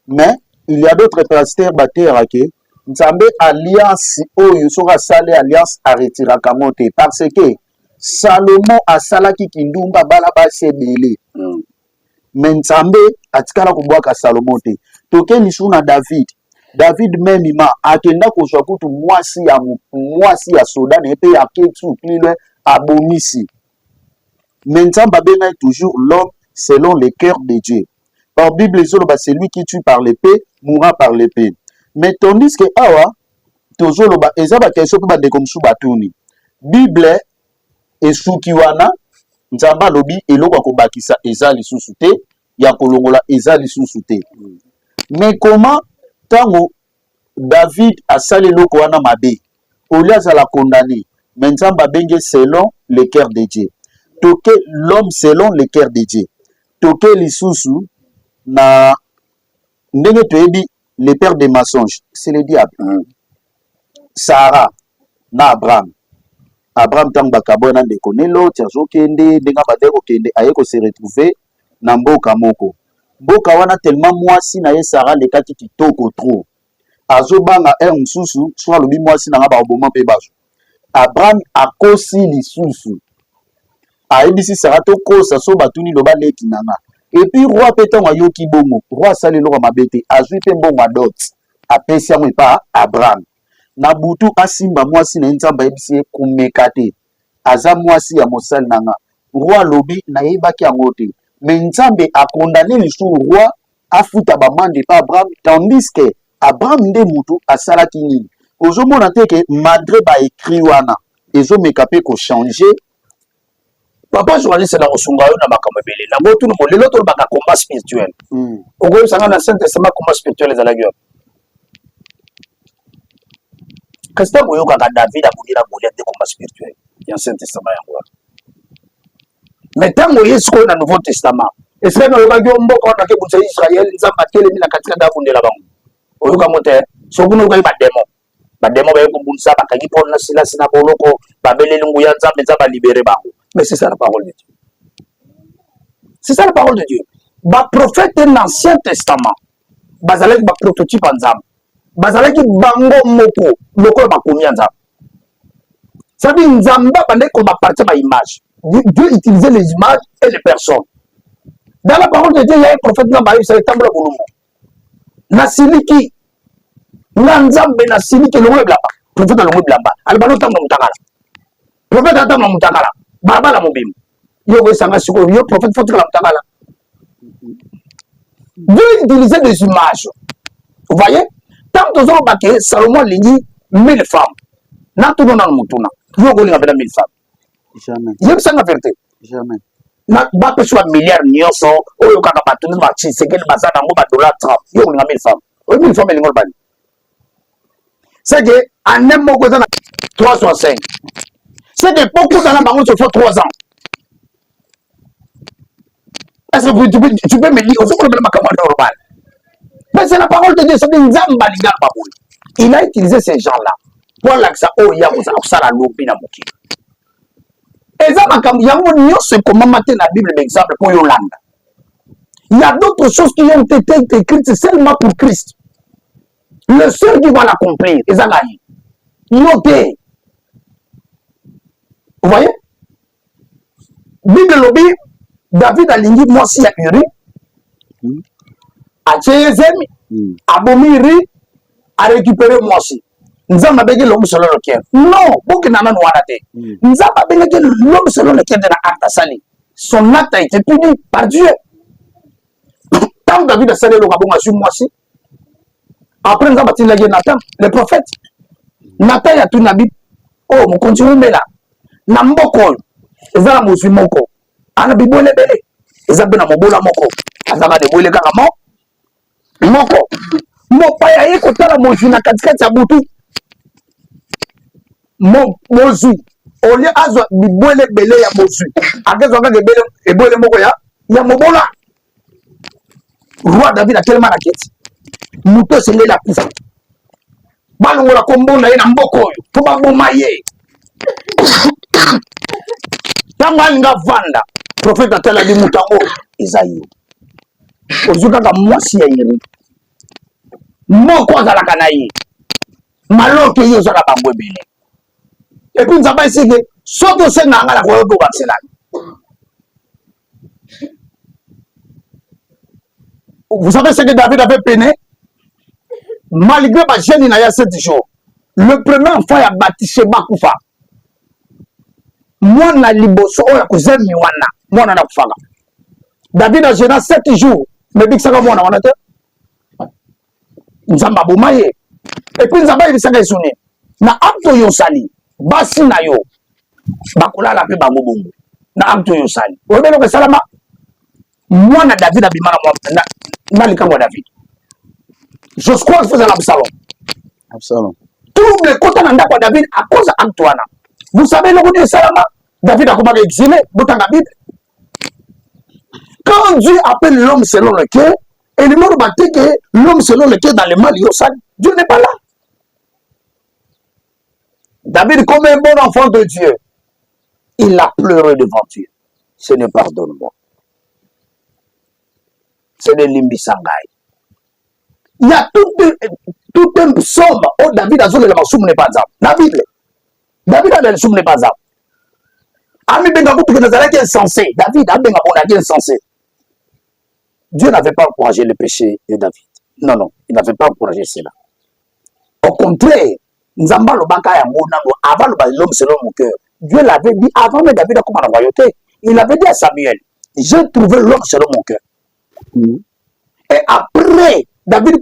Mais il y a d'autres pasteurs batera ke nzambe alliance oyo soka sale alliance arretira kamote parce que Salomon asalaki kindumba bala basi ebele. Mais nzambe atikala kubwaka Salomon te. Toke lisuna David. David même ima akenda kozwa kutu mwasi ya soda ne pe ya ketsu plilwe abomisi. Maintenant babena est toujours l'homme selon le cœur de Dieu. Par Bible c'est lui qui tue par l'épée mourra par l'épée. Mais tandis que awa toujours loba ezaba question pe ba de comme sou batuni. Bible esuki wana nzamba lobi eloko ko bakisa ezali lisusu te ya kolongola ezali lisusu te. Mais comment tango David a sali loko wana mabe Olias a la condamné mais nzamba benge selon le cœur de Dieu. Toke l'homme selon le cœur de Dieu. Toke lisusu na ndenge toyebi le père des mensonges c'est le diable. Sarah na Abraham tango bakabona ndeko nelo tiazo kende ndenga badeko kende ayeko se retrouver na mboka moko. Mboka wana tellement mwasi na ye Sarah le kati kitoko trop. Azobanga mususu soit lobi mwasi na ba oboma pe baso. Abraham akosi lisusu. Aebisi Sarah to kosa so batuni loba leki nanga. Et puis roi peton ayoki bomo. Roi sali lo mabete azui pe mbongo adot. Apesi amwe pa Abraham. Na butu asimba mwasi na nzamba ebisi kumekate. Aza mwasi ya mosali nanga. Roi lobi na yebaki yango te. Mais nzambe a condamné le roi a futa bamande pa Abraham tandis que Abraham nde mutu asalaki nini. Ozomona te ke malgré ba écrit wana ezo mekape ko changer. Papa journaliste na osunga yo na makambo ebele. Na botu no lelo to baka combat spirituel. Ogoyo sanga na Saint Testament combat spirituel ezalaki yo. Kasta boyo kaka David abudira Goliath de combat spirituel. Dans Saint Testament yango. Mais tango Yesu ko na Nouveau Testament. Est-ce que na loba gyo mboka na ke bunza Israël nzamba telemi na katika da bundela bango. oyoka mote sokuno ko ba demo ba ko bunsa ba kangi pon na sila sina boloko ba belele nguya nzambe nzamba libérer bango. Mais c'est ça la parole de Dieu. C'est ça la parole de Dieu. Ba prophète de l'Ancien Testament bazalaki ba prototype nzambe. Bazalaki bango moko loko ba komi nzambe. Ça dit nzamba bande ko ba partir ba image. Dieu utilisait les images et les personnes. Dans la parole de Dieu, il y a un prophète qui a été un peu Nasiliki. Nzambe Nasiliki, le web là-bas. Prophète le web là-bas. Albano tam mutakala. Prophète tam mutakala. Baba la mobim. Yo sanga siko yo prophète faut la mutakala. Dieu utilisait des images. Vous voyez? Tant que nous avons Salomon lingi 1000 femmes. Na tout dans le mutuna. Yo go linga 1000 femmes. Jamais. Yeb ça la vérité. Jamais. Na ba peswa milliard nyonso oyo kaka batuni ba chisekeli bazana ngo ba dollar 30 yo linga 1000 femmes. Oyo 1000 femmes lingo bani. C'est que en un mot, 365. C'est que beaucoup dans la banque se font 3 ans. Est-ce que tu peux me dire, mais c'est la parole de Dieu, c'est une zamba. Il a utilisé ces gens-là pour l'accès au Yahouza, au Saralopi, na Moki. Et ça, c'est comment mater la Bible d'exemple pour Yolanda. Il y a d'autres choses qui ont été écrites seulement pour Christ. Le seul qui va l'accomplir, Ezalaï. Notez. Vous voyez? Bible lobby, David a lingi moi si à Uri, à Tchézemi, à Bomiri, a récupéré moi aussi. Nous avons besoin de l'homme selon le cœur. Non, beaucoup n'en ont raté. Nous avons besoin de l'homme selon le cœur de la acte sali. Son acte a été puni par Dieu. Tant que David a salé le rabon sur moi aussi. Après, nous avons bâti Nathan, le prophète. Nathan a tout nabi. Oh, mon continue, mais là. Namboko. Ils ont la moko. Anabibo le bele. Ils ont bien mobola moko. Azama de boule kaka moko. Mo paya ye kotala mozu na katikati ya butu. Mozu. Olie azwa bibwele bele ya mozu. Akezo kaka bele ebwele moko ya mobola. Roi David a tellement la quête. Muto sele la kufa. Balongo la kombo na ye na mboko oyo. Po ba boma ye. Tanga nga vanda. Prophète atela di mutango Isaïe. Ozuka ka mwasi ya yiri. Moko azalaka na ye. Maloke yo zala bangwe bele. Et puis nzaba isike soto senga ngala ko yo ba selani. Vous savez ce que David avait peiné? Malgré ma jeune il y a 7 jours, le premier enfant a baptisé Bakoufa. Moi, na liboso, oya kuzemi wana, moi na kufaga. David a gêné 7 jours, mais bixaka moi na wana te. Nzamba bomaye. Et puis nzamba il s'est sonné. Na acte yo sali, basi na yo. Bakola la pe bango bongo. Na acte yo sali. Obelo ke salama. Moi na David abimana moi na likambo David. Je crois que faisait l'Absalom. Absalom. Tout le côté de David à cause d'Antoine. Vous savez, le roi de Salama, David a commencé à exiler, dans la Bible. Quand Dieu appelle l'homme selon le cœur, et le monde dit que l'homme selon le cœur dans le mal, Dieu n'est pas là. David, comme un bon enfant de Dieu, il a pleuré devant Dieu. Seigneur, pardonne-moi. C'est de l'imbisangaï. Il y a tout un psaume où David a dit que le n'est pas ça. La Bible. David a dit que le n'est pas ça. Ami Benga Boutou est insensé. David a Benga Boutou insensé. Dieu n'avait pas encouragé le péché de David. Non, non, il n'avait pas encouragé cela. Au contraire, Nzamba le Baka avant l'homme selon mon cœur. Dieu l'avait dit avant que David a commencé la royauté. Il avait dit à Samuel, j'ai trouvé l'homme selon mon cœur. Et après, David a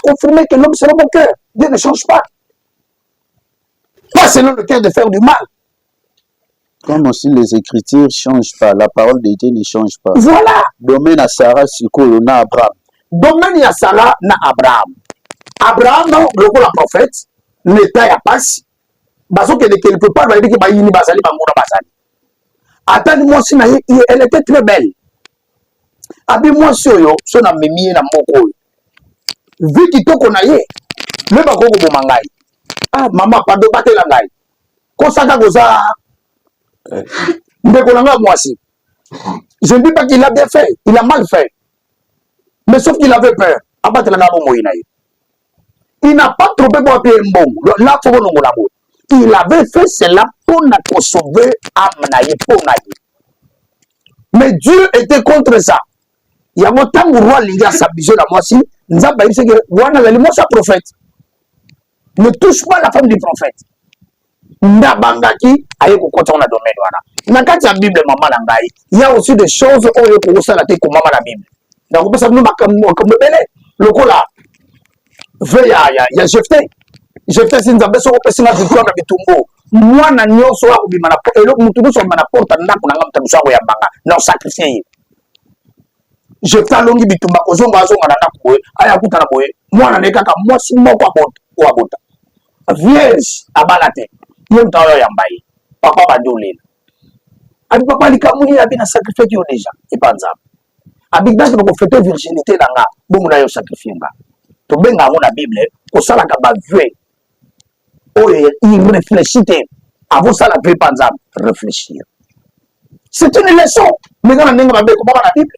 confirmé que l'homme selon mon cœur. Dieu ne change pas. Pas selon le cœur de faire du mal. Comme aussi les Écritures ne changent pas, la parole de Dieu ne change pas. Voilà. Domaine à Sarah, Sikolo, na Abraham. Domaine à Sarah, na Abraham. Abraham, le prophète, l'État a passé. Parce que quelque part, il dit qu'il y a une basali, attends-moi si elle était très belle. Abi moi si yo, son amemi na moko. vu kitoko na ye le bakoko boma ngai ah mama pardon batela ngai kosaka koza ndeko na ngai mwasi. Je ne dis pas qu'il a bien fait, il a mal fait. Mais sauf qu'il avait peur. Il n'a pas trompé pour appuyer un bon. Là, il avait fait cela pour sauver Amnaï, pour Naï. Mais Dieu était contre ça. Il y a un temps où le roi Linga s'abusait à moi aussi. Nous avons dit que moi, je suis prophète. Ne touche pas la femme du prophète. Ndabangaki aye kokota na domaine wana. Na kati ya Bible mama na ngai, il y a aussi des choses oyo kokosala te ko mama na Bible. Donc on peut savoir makambo bele lokola veya ya Jephthé sinzambe soko pesinga victoire na bitumbo. Mwana nyoso wa kubima na elo mutu so na porta ndako na ngamta musango ya banga na sacrifier. Jephthé longi bitumba kozonga azonga na ndako boye aya kutana boye mwana ne kaka mwasi moko abota. Vierge abalate. Yon tayo yambaye papa badolena abi papa likamuli abi na sacrifice yo déjà et pas nzambe abi dash ko fêter virginité na nga bongo na yo sacrifier nga to benga ngo na Bible ko sala ka ba vue o irréfléchité avant ça la vie pas nzambe réfléchir c'est une leçon mais quand on ndenga ba ko ba na Bible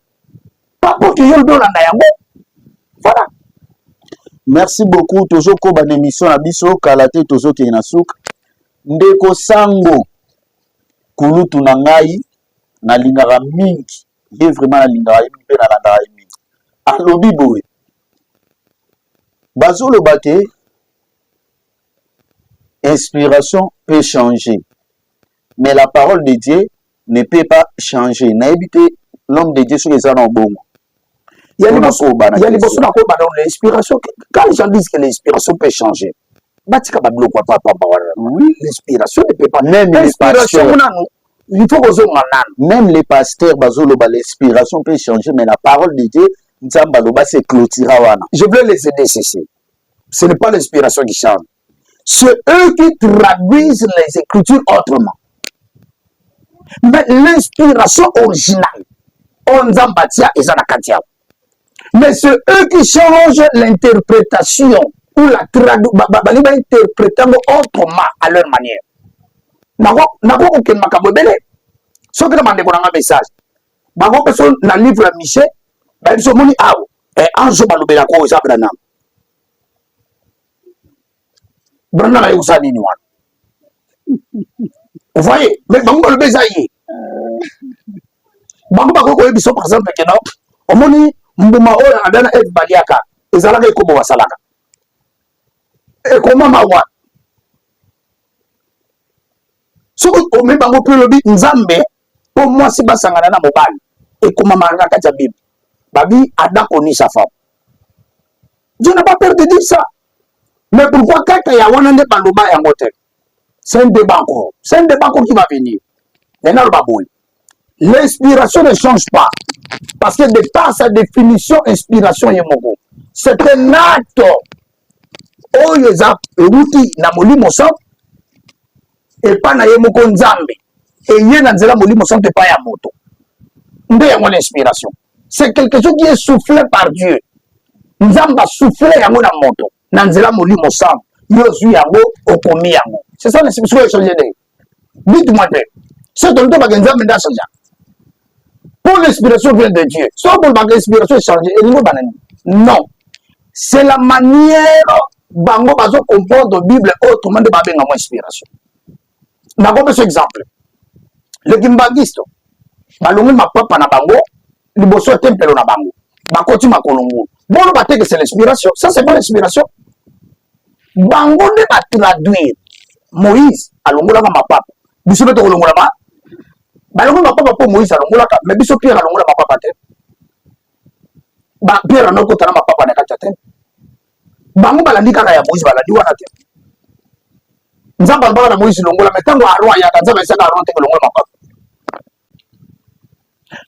pas pour que yo do na yango voilà. Merci beaucoup toujours ko ban émission na biso kalate tozo ke na suka ndeko sango kulutu na ngai na lingara mingi ye vraiment na lingara mingi na landara mingi alobi boye bazolo bate inspiration peut changer mais la parole de Dieu ne peut pas changer na ebité l'homme de Dieu sur les anons bongo. Il y a les bosses l'inspiration. Quand les gens disent que l'inspiration peut changer, oui, l'inspiration ne peut pas. Même l'inspiration, il faut que même les pasteurs, l'inspiration peut changer, mais la parole de Dieu, c'est clôturé. Je veux les aider, ceci. Ce n'est pas l'inspiration qui change. C'est eux qui traduisent les écritures autrement. Mais l'inspiration originale, on zambatia et zanakatia. Mais c'est eux qui changent l'interprétation ou la interprétant autrement à leur manière. Nako aucun makambo belé. Ce que demande un message. Bango personne dans le livre Michel, ben ils moni awo et anjo balobela ko za Branham. Branham ayo sa nini wana. Vous voyez, mais bango balobela zayi. Bango bako ko biso par exemple que non, omoni mbuma oyo adana baliaka ezalaka ekobo wasalaka ekoma mawa soko omi bango pe lobi nzambe po mwasi basangana na mobali ekoma manga kati ya Bible babi adako ni sa femme. Dieu n'a pas peur de dire ça, mais pourquoi kaka ya wana nde baloba yango te? C'est un débat encore, c'est un débat qui va venir. Maintenant le baboui, l'inspiration ne change pas. Parce que de par sa définition, inspiration yemoko, c'est un acte. Oh, les outils na molimo sang et pas na yemoko nzambe. Et yé na nzela molimo sang te pas ya moto. Nde yango l'inspiration. C'est quelque chose qui est soufflé par Dieu. Nzamba soufflé yango na moto. Na nzela molimo sang. Yosu yango okomi yango. C'est ça l'inspiration que je dis. Dites-moi bien. C'est ton temps que nzambe nda changer. Pour l'inspiration vient de Dieu. Soit pour l'inspiration changer. Non. C'est la manière dont on comprend la Bible autrement de l'inspiration. Je vais vous exemple. Le Gimbagiste, balongi ma papa na bango, liboso tempelo na bango. Bakoti makolongo. Bon, on va dire que c'est l'inspiration. Ça, c'est pas l'inspiration. Bango ne va traduire Moïse à l'ongola ma papa. Vous savez que l'ongola ma balongo ma papa pour Moïse alongola ka mais biso Pierre alongola ma papa te ba Pierre no ko tana ma papa na kata te bango balandi kaka ya Moïse balandi wana te nzamba ba na Moïse longola mais tango arwa ya kanza ba saka arwa te longola ma papa.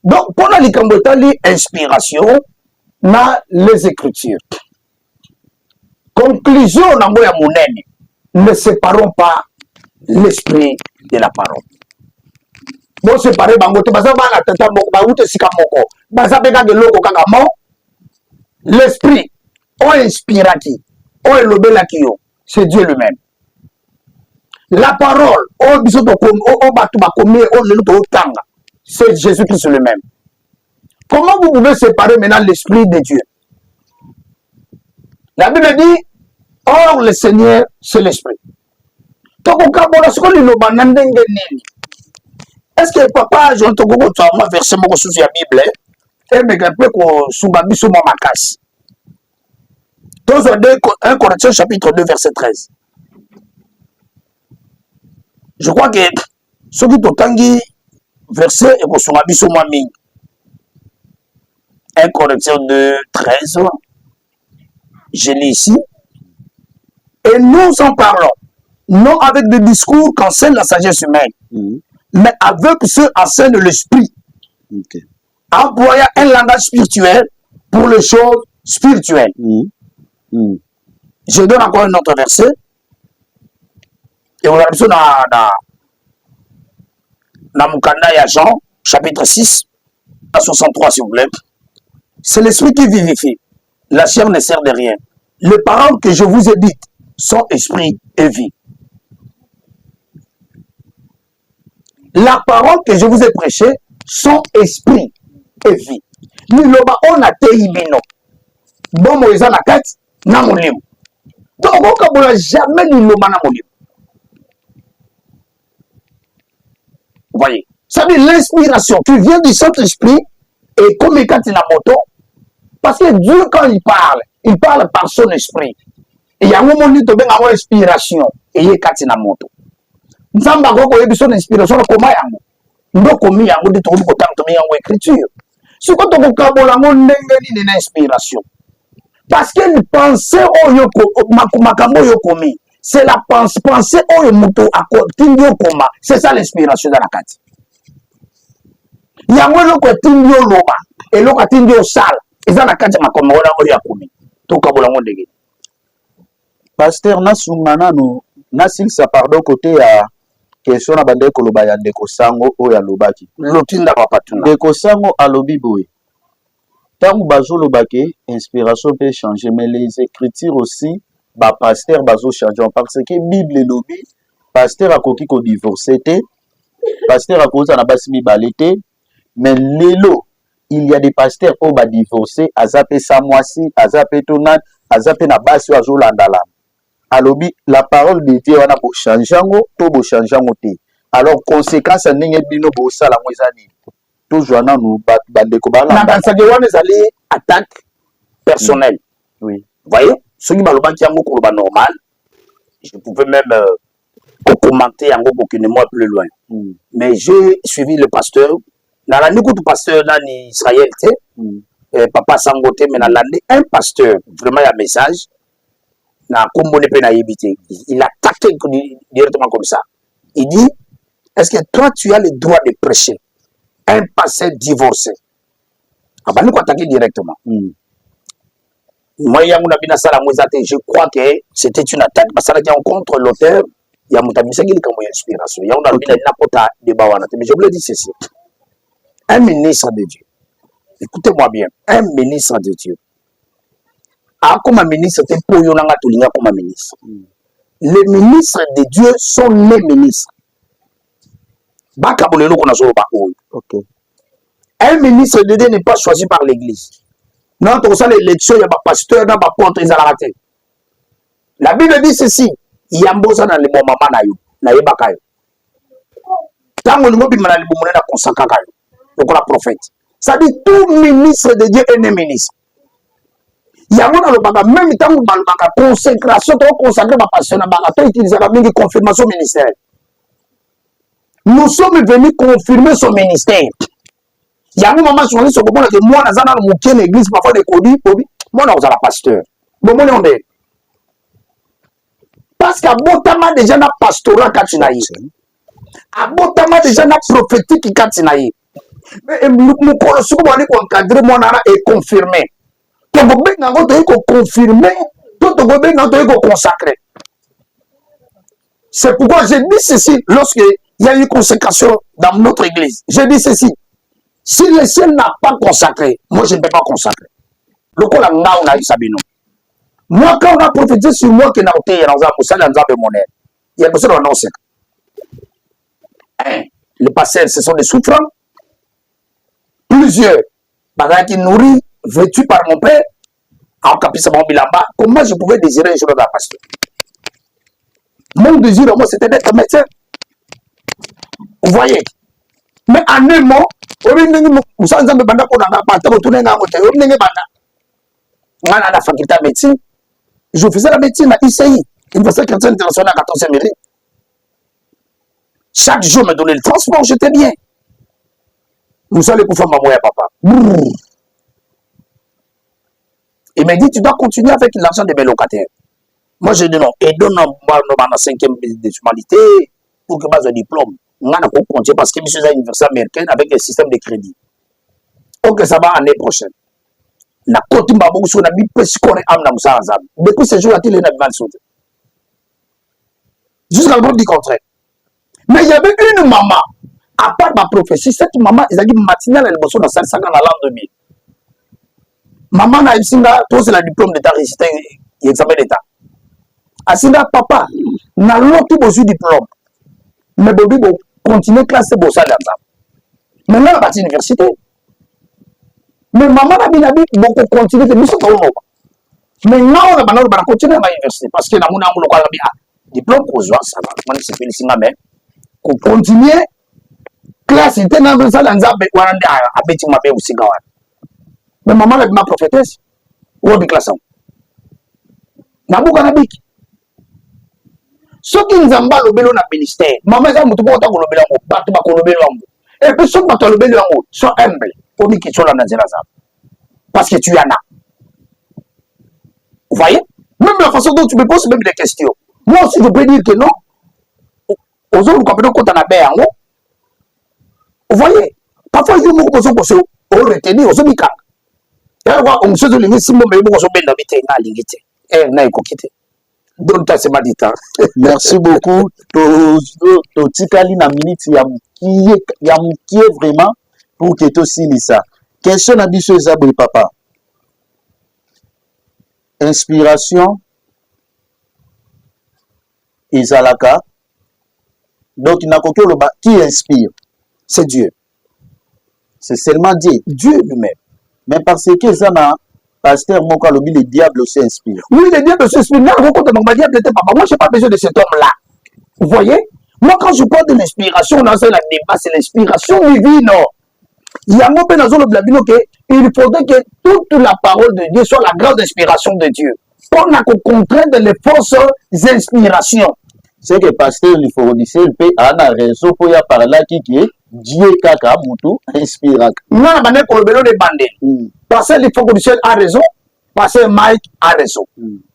Donc pour la likambo tali inspiration na les écritures. Conclusion na moya monene, ne séparons pas l'esprit de la parole. Bon séparer bango te baza bana tata moko ba ute sika moko baza beka de loko kaka mo l'esprit on inspire qui, on elobela qui yo, c'est Dieu lui-même. La parole, on biso to kom, on batu ba komi, on le to tanga, c'est Jésus-Christ lui-même. Comment vous pouvez séparer maintenant l'esprit de Dieu? La Bible dit, or le Seigneur, c'est l'esprit. Donc, est-ce que papa, je ne verset mon sous la Bible, et me rappelle qu'on soubabi sur mon macasse. Dans 1 Corinthiens chapitre 2, verset 13. Je crois que ce qui est verset et qu'on soubabi sur mon ming. 1 Corinthiens 2, 13. Je lis ici. Et nous en parlons, non avec des discours qu'enseigne la sagesse humaine, mais avec ceux enseignent l'esprit. Employant un langage spirituel pour les choses spirituelles. Je donne encore un autre verset. Et on a vu ça dans Mukanda et Jean, chapitre 6, à 63, s'il vous plaît. C'est l'esprit qui vivifie. La chair ne sert de rien. Les paroles que je vous ai dites sont esprit et vie. La parole que je vous ai prêchée sont esprit et vie. Niloba on a teibino. Bon moïsa na kat na molimo. Donc on ne jamais niloba na molimo. Vous voyez? Ça veut dire l'inspiration qui vient du Saint-Esprit et comme il na moto. Parce que Dieu quand il parle par son esprit. Et il y a un moment où il y a une inspiration. Et il y a une moto. Nous avons une inspiration. Comment il y a une écriture. Si vous avez une inspiration. Parce que les pensées, c'est la pensée, c'est ça l'inspiration dans la carte. Il y a un autre et l'autre qui est sale. Et ça, la carte, c'est Pasteur Nasungana no nasil sa pardon côté à question na bande ko loba ya ndeko sango o ya lobaki lotinda papatuna ndeko sango alobi boye tangu bazo lobaki inspiration peut changer mais les écritures aussi ba pasteur bazo changer parce que Bible lobi pasteur akoki ko divorcer te pasteur akoza na basi mibale te mais lelo il y a des pasteurs au ba divorcer azape samwasi azape tonan azape na basi azo landala. Alobi la parole de Dieu wana bo changeango to bo changeango te. Alors conséquence ndenge bino bo sala mwezani. Toujours na nous bande ko bala. Na bansage wana ezali attaque personnelle. Oui. Vous voyez? Ce qui maloba kiango ko ba normal. Je pouvais même commenter yango moi plus loin. Mais j'ai suivi le pasteur. Na la nikutu pasteur na ni Israël te. Papa Sangote mais na lande un pasteur vraiment il y a message. Il attaque directement comme ça. Il dit, est-ce que toi tu as le droit de prêcher un pasteur divorcé? Ah bah nous attaquer directement. Moi, je crois que c'était une attaque parce qu'il y a contre l'auteur, il y a une inspiration. Il y a une mais je voulais dire ceci. Un ministre de Dieu, écoutez-moi bien, un ministre de Dieu, comme un ministre, comme un ministre. Les ministres de Dieu sont les ministres. Okay. Un ministre de Dieu n'est pas choisi par l'église. Non, pour ça, l'élection, il y a un pasteur, il y a un contre, ils ont raté. La Bible dit ceci. Il y a un beau dans le moment, il y a un bakayo. Tant que nous avons consacré, donc la prophète. Ça dit tout ministre de Dieu est un ministre. Il y a même temps où la consécration, consacré à passion, utiliser la confirmation ministère. Nous sommes venus confirmer son ministère. Il y a un moment où je suis que moi, dans l'église, parfois des codis, moi, je suis pasteur. Bon, moi, on est. Parce qu'à Botama, déjà, na pastorat Katinaï. À Botama, déjà, na prophétique Katinaï. Mais nous, encadrer moi, est confirmé. Confirmer, consacrer. C'est pourquoi j'ai dit ceci lorsqu'il y a eu consécration dans notre église. J'ai dit ceci. Si le ciel n'a pas consacré, moi je ne peux pas consacrer. Le coup là, on a eu Sabino. Moi, quand on a prophétisé sur moi que il y a besoin d'annoncer. Les pasteurs, ce sont des souffrants. Plusieurs. Qui nourrit, vêtus par mon père, en capissement bilamba. Comment je pouvais désirer un jour de la pasteur? Mon désir, moi, c'était d'être médecin. Vous voyez? Mais en un mot, vous savez, à la faculté de médecine, je faisais la médecine à ICI, Université chrétienne internationale à 14e mairie. Chaque jour, me donnait le transport, j'étais bien. Vous allez pour faire ma moya, papa. Il m'a dit, tu dois continuer avec l'argent de mes locataires. Moi, j'ai dit non. Et donne dans 5e des humanités pour que je diplôme. On a continué parce que je suis à l'université américaine avec le système de crédit. Ok, ça va l'année prochaine. Na koti mbabu so na bi pesi kone amna musa azam. Depuis ce jour là il est na mal sauté. Jusqu'à le du contraire. Mais il y avait une maman à part ma prophétie, cette maman ils a dit matinale elle bosse dans 500 dans l'an 2000. Maman na isinga to c'est la diplôme d'état récité examen d'état. Asinga papa na l'autre bosu diplôme. Mais bobi bo continuer classe bossa d'azam. Maintenant la partie université. Mais maman a bien beaucoup continué de mission pour nous. Mais non, on a continué à l'université parce que nous avons un diplôme pour jouer ça. On s'est fait ici même. Pour continuer, classe était dans le salon à Betty Mabé aussi. Mais maman a ma prophétesse. Où est la classe? Nabuka Nabik. Ce qui nous a le bélo dans le ministère, maman a dit que nous avons le bélo. Et puis, ceux qui ont le bélo sont humbles. Parce que tu en as. Vous voyez? Même la façon dont tu me poses même des questions. Moi aussi, je peux dire que non. Aux autres, nous compte en abeille en haut. Vous voyez? Parfois, je me pose question. On retient aux autres. On se dit que si on me pose Merci beaucoup. Totikali na minute ya mukie vraiment pour que tu signes ça. Question na biso ezabwe papa. Inspiration ezalaka. Donc qui inspire? C'est Dieu. C'est seulement Dieu, Dieu lui-même. Mais parce que ça na pasteur Moko Lobi, le diable aussi inspire. Oui, le diable aussi inspire. Moi, je n'ai pas besoin de cet homme-là. Vous voyez? Moi, quand je parle de l'inspiration, dans ce débat, c'est l'inspiration divine. Il y a un peu dans le blabino qu'il faudrait que toute la parole de Dieu soit la grande inspiration de Dieu. On a qu'on contraindre les fausses inspirations. C'est que pasteur, il faut dire, il peut avoir raison pour y parler qui est Dieu kaka mutu inspire. Non, on a qu'on le de bandé. Parce que il faut que le ciel a raison, parce que Mike a raison.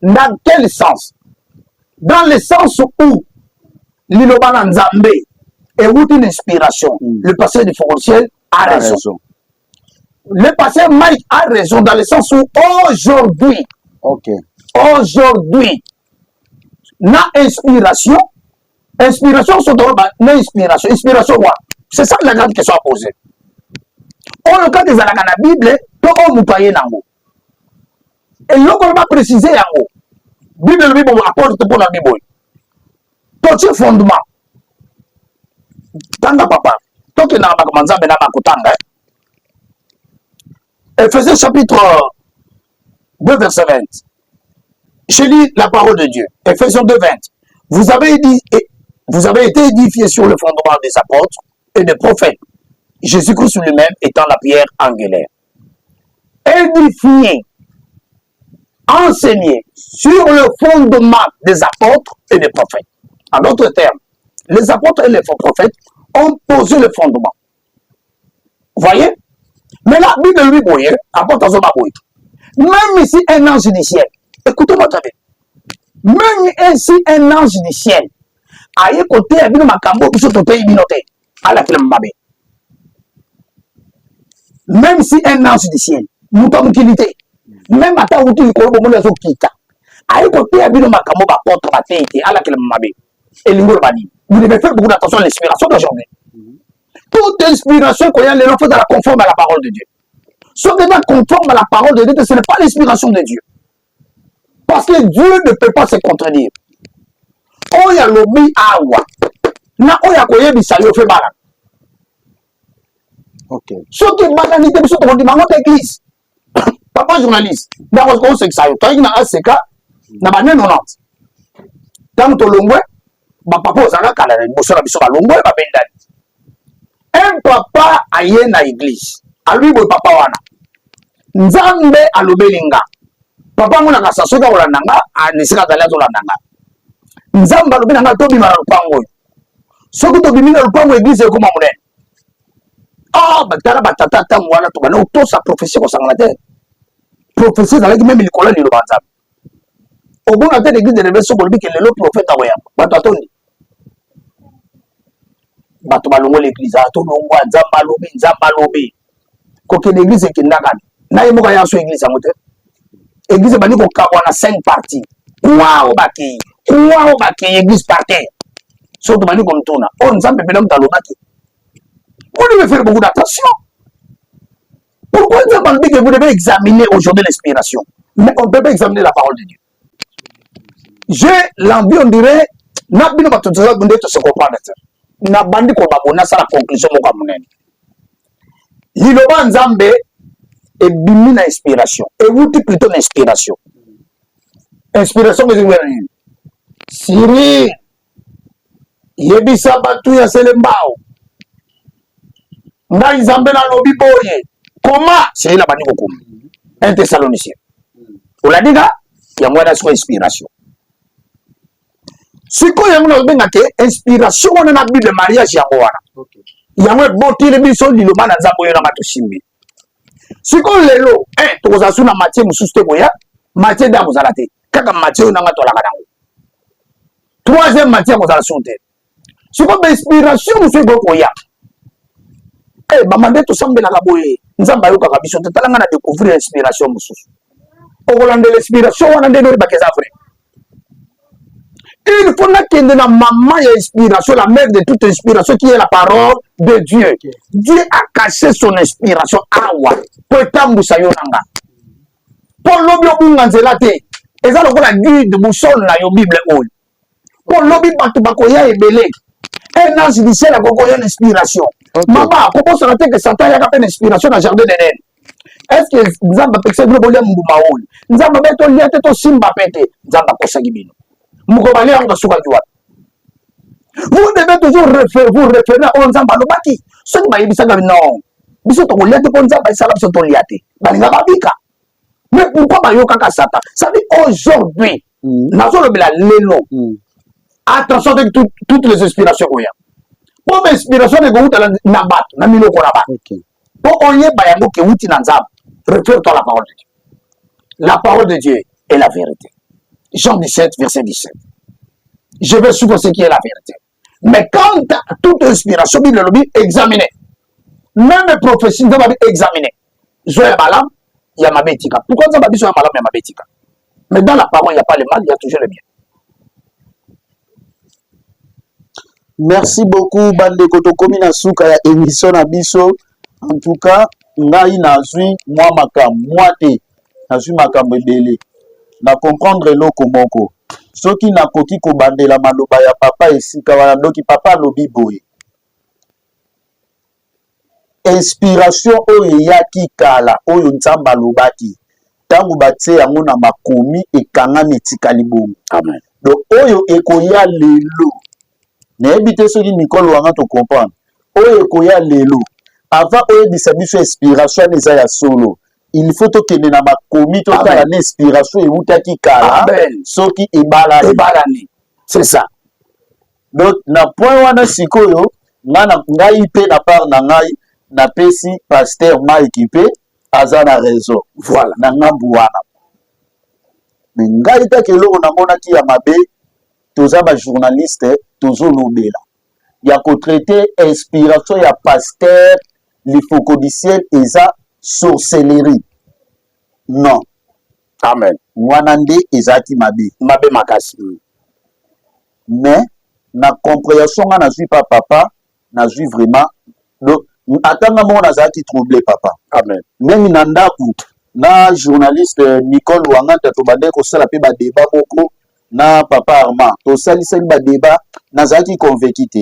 Dans quel sens? Dans le sens où l'Iloban Nzambe est une inspiration. Le passé du ciel a raison. Le passé Mike a raison dans le sens où aujourd'hui, aujourd'hui, na inspiration, sont na inspiration quoi? C'est ça la grande question à poser. On le cas des alaka na Bible, to o mupaye nango. Et l'on va préciser yango. Bible le Bible apporte pour la Bible. Petit fondement. Tanga papa. Toke na bakamanza bena bakutanga. Ephésiens chapitre 2 verset 20. Je lis la parole de Dieu. Ephésiens 2 20. Vous avez été édifiés sur le fondement des apôtres et des prophètes. Jésus-Christ lui-même étant la pierre angulaire. Édifié, enseigné sur le fondement des apôtres et des prophètes. En d'autres termes, les apôtres et les prophètes ont posé le fondement. Vous voyez? Mais là, Bible lui, voyez, apôtre même ici, un ange du ciel, écoutez-moi très bien. Même ici, un ange du ciel, a écouté, a vu ma cambo, puis surtout, il à la clé mabé. Même si un ange du ciel, nous sommes quittés, même à ta route, il faut que nous quitte. À écouter, à vu ma cambo, porte ma tête, à la clé mabé. Et l'ingolbani. Vous devez faire beaucoup d'attention à l'inspiration d'aujourd'hui. Toute inspiration qu'on a, les enfants, la conforme à la parole de Dieu. Ce qui est conforme à la parole de Dieu, ce n'est pas l'inspiration de Dieu. Parce que Dieu ne peut pas se contredire. Oya lobi awa. Na oya koyebisa yo fe bala. Ok. Soki banani te biso to di bango église. Papa journaliste. Dans ko se ça yo. Toi na ACK na ba 90. Tant to longwe ba papa ozanga kala na biso na biso ba longwe ba bendani. Un papa aye na église. A lui bo papa wana. Nzambe alobelinga. Papa ngona ka sasoka olandanga anisika zali azolandanga. Nzambe alobelinga to bima na lupango. Soki to bimina lupango église ekoma monene. Ah, batala batata tango wana to bana to sa prophétie ko sangala te. Prophétie zalaki même likola lilo banzambe. Obona te l'église de l'évêque ko libike lelo prophète awoya. Bato atoni. Bato balongo l'église ato longwa nzamba lobi. Ko ke l'église ekindaka. Na yemoka ya so église amote. Église bani ko kabwa na 5 parties. Wow baki église par terre. Surtout bani ko mtuna. On nzambe pena mtalobaki. Vous devez faire beaucoup d'attention. Pourquoi vous devez examiner aujourd'hui l'inspiration? Mais on ne peut pas examiner la parole de Dieu. J'ai l'envie, on dirait, n'a pas de se comprendre. N'a pas de la conclusion. L'Iloba Nzambe est bimi l'inspiration. Et vous dites plutôt l'inspiration. Inspiration que je veux dire. Siri, Yebisa Batu Yaselembao. Ngai Nzambe na lobi boye. Comment? C'est la bani beaucoup. Un Thessalonicien. On l'a dit là, il y a moins d'inspiration. Ce qu'on y a une inspiration, on a vu le mariage yango wana. Il y a moins de bon tir de son diloma na nzambo yo na matosimbi. Ce qu'on lelo, to kozasu na Matthieu mususte boya, Matthieu da kozalate. Kaka Matthieu na ngato la kanango. Troisième Matthieu kozala sonte. Ce qu'on inspiration mususte boya. Bamande to sambela ka boye nzamba yo kaka biso talanga na découvrir l'inspiration mususu okolande l'inspiration wana ndeno bakeza vrai il faut nakende na maman ya inspiration la mère de toute inspiration qui est la parole de Dieu. Dieu a caché son inspiration awa po etambusa yo nanga po lobi obunga nzela te eza lokola guide boussole na yo bible oyo po lobi bato bakoya ebele un ange du ciel a kokoya l'inspiration. Maman, comment ça que Satan y a une inspiration dans le jardin d'Éden? Est-ce que Nzamba pekse blo bolia mbuma oli? Nzamba beto liate to simba pete. Nzamba kosa gibino. Mukobali anga suka jwa. Vous devez toujours vous référer au Nzamba lobaki. Ce qui m'a dit ça non. Biso to liate ko Nzamba sala biso to liate. Balinga babika. Mais pourquoi bayoka ka Satan? Ça dit aujourd'hui, nazo lobela lelo. Attention de toutes les inspirations qu'on y a. Pour l'inspiration de Gouta na bat, na milo koraba. Pour on y bayango ke wuti na nzab, réfère-toi à la parole de Dieu. La parole de Dieu est la vérité. Jean 17, verset 17. Je vais suivre ce qui est la vérité. Mais quand toute inspiration, Bible lobby, examinez. Même les prophéties, nous allons examiner. Zoé Balam, il y a ma bétika. Pourquoi nous allons dire Zoé Balam, il y a ma bétika? Mais dans la parole, il n'y a pas le mal, il y a toujours le bien. Merci beaucoup bande kotokomi na suka ya émission na biso. En tout cas, ngai nazui moi te nazui makambo ebele na comprendre eloko moko. Soki nakoki kobandela maloba ya papa esika wana ndoki papa lobi boye. Inspiration oyo eyaki kala oyo Nzamba lobaki. Tango batie yango na makomi ekangami etikali bongo. Amen. Donc oyo ekoya lelo. N'ébite ceux qui Nicole Wanga te comprendre. Oye koya lelo. Avant oye bisabiso inspiration neza ya solo. Il faut to kende na makomi to kala na inspiration et utaki kala. Amen. Soki ebalani. C'est ça. Donc na point wana sikoyo ngana ngai pe na part na ngai na pesi pasteur Mike pe aza na raison. Voilà. Na ngambu wana. Mais ngai ta keloko na mona ki ya mabe toza ba journaliste tozo lobela. Ya ko traiter inspiration ya pasteur l'hypocondiciel eza sorcellerie. Non. Amen. Wanande ezati mabe. Mabe makasi. Mais na compréhension na suis pas papa, na suis vraiment donc attends moi na zaki troublé papa. Amen. Même nandaku na journaliste Nicole Wangata tobande kosala pe ba débat boko na papa Armand tosali sali ba débat nazaki convaincu te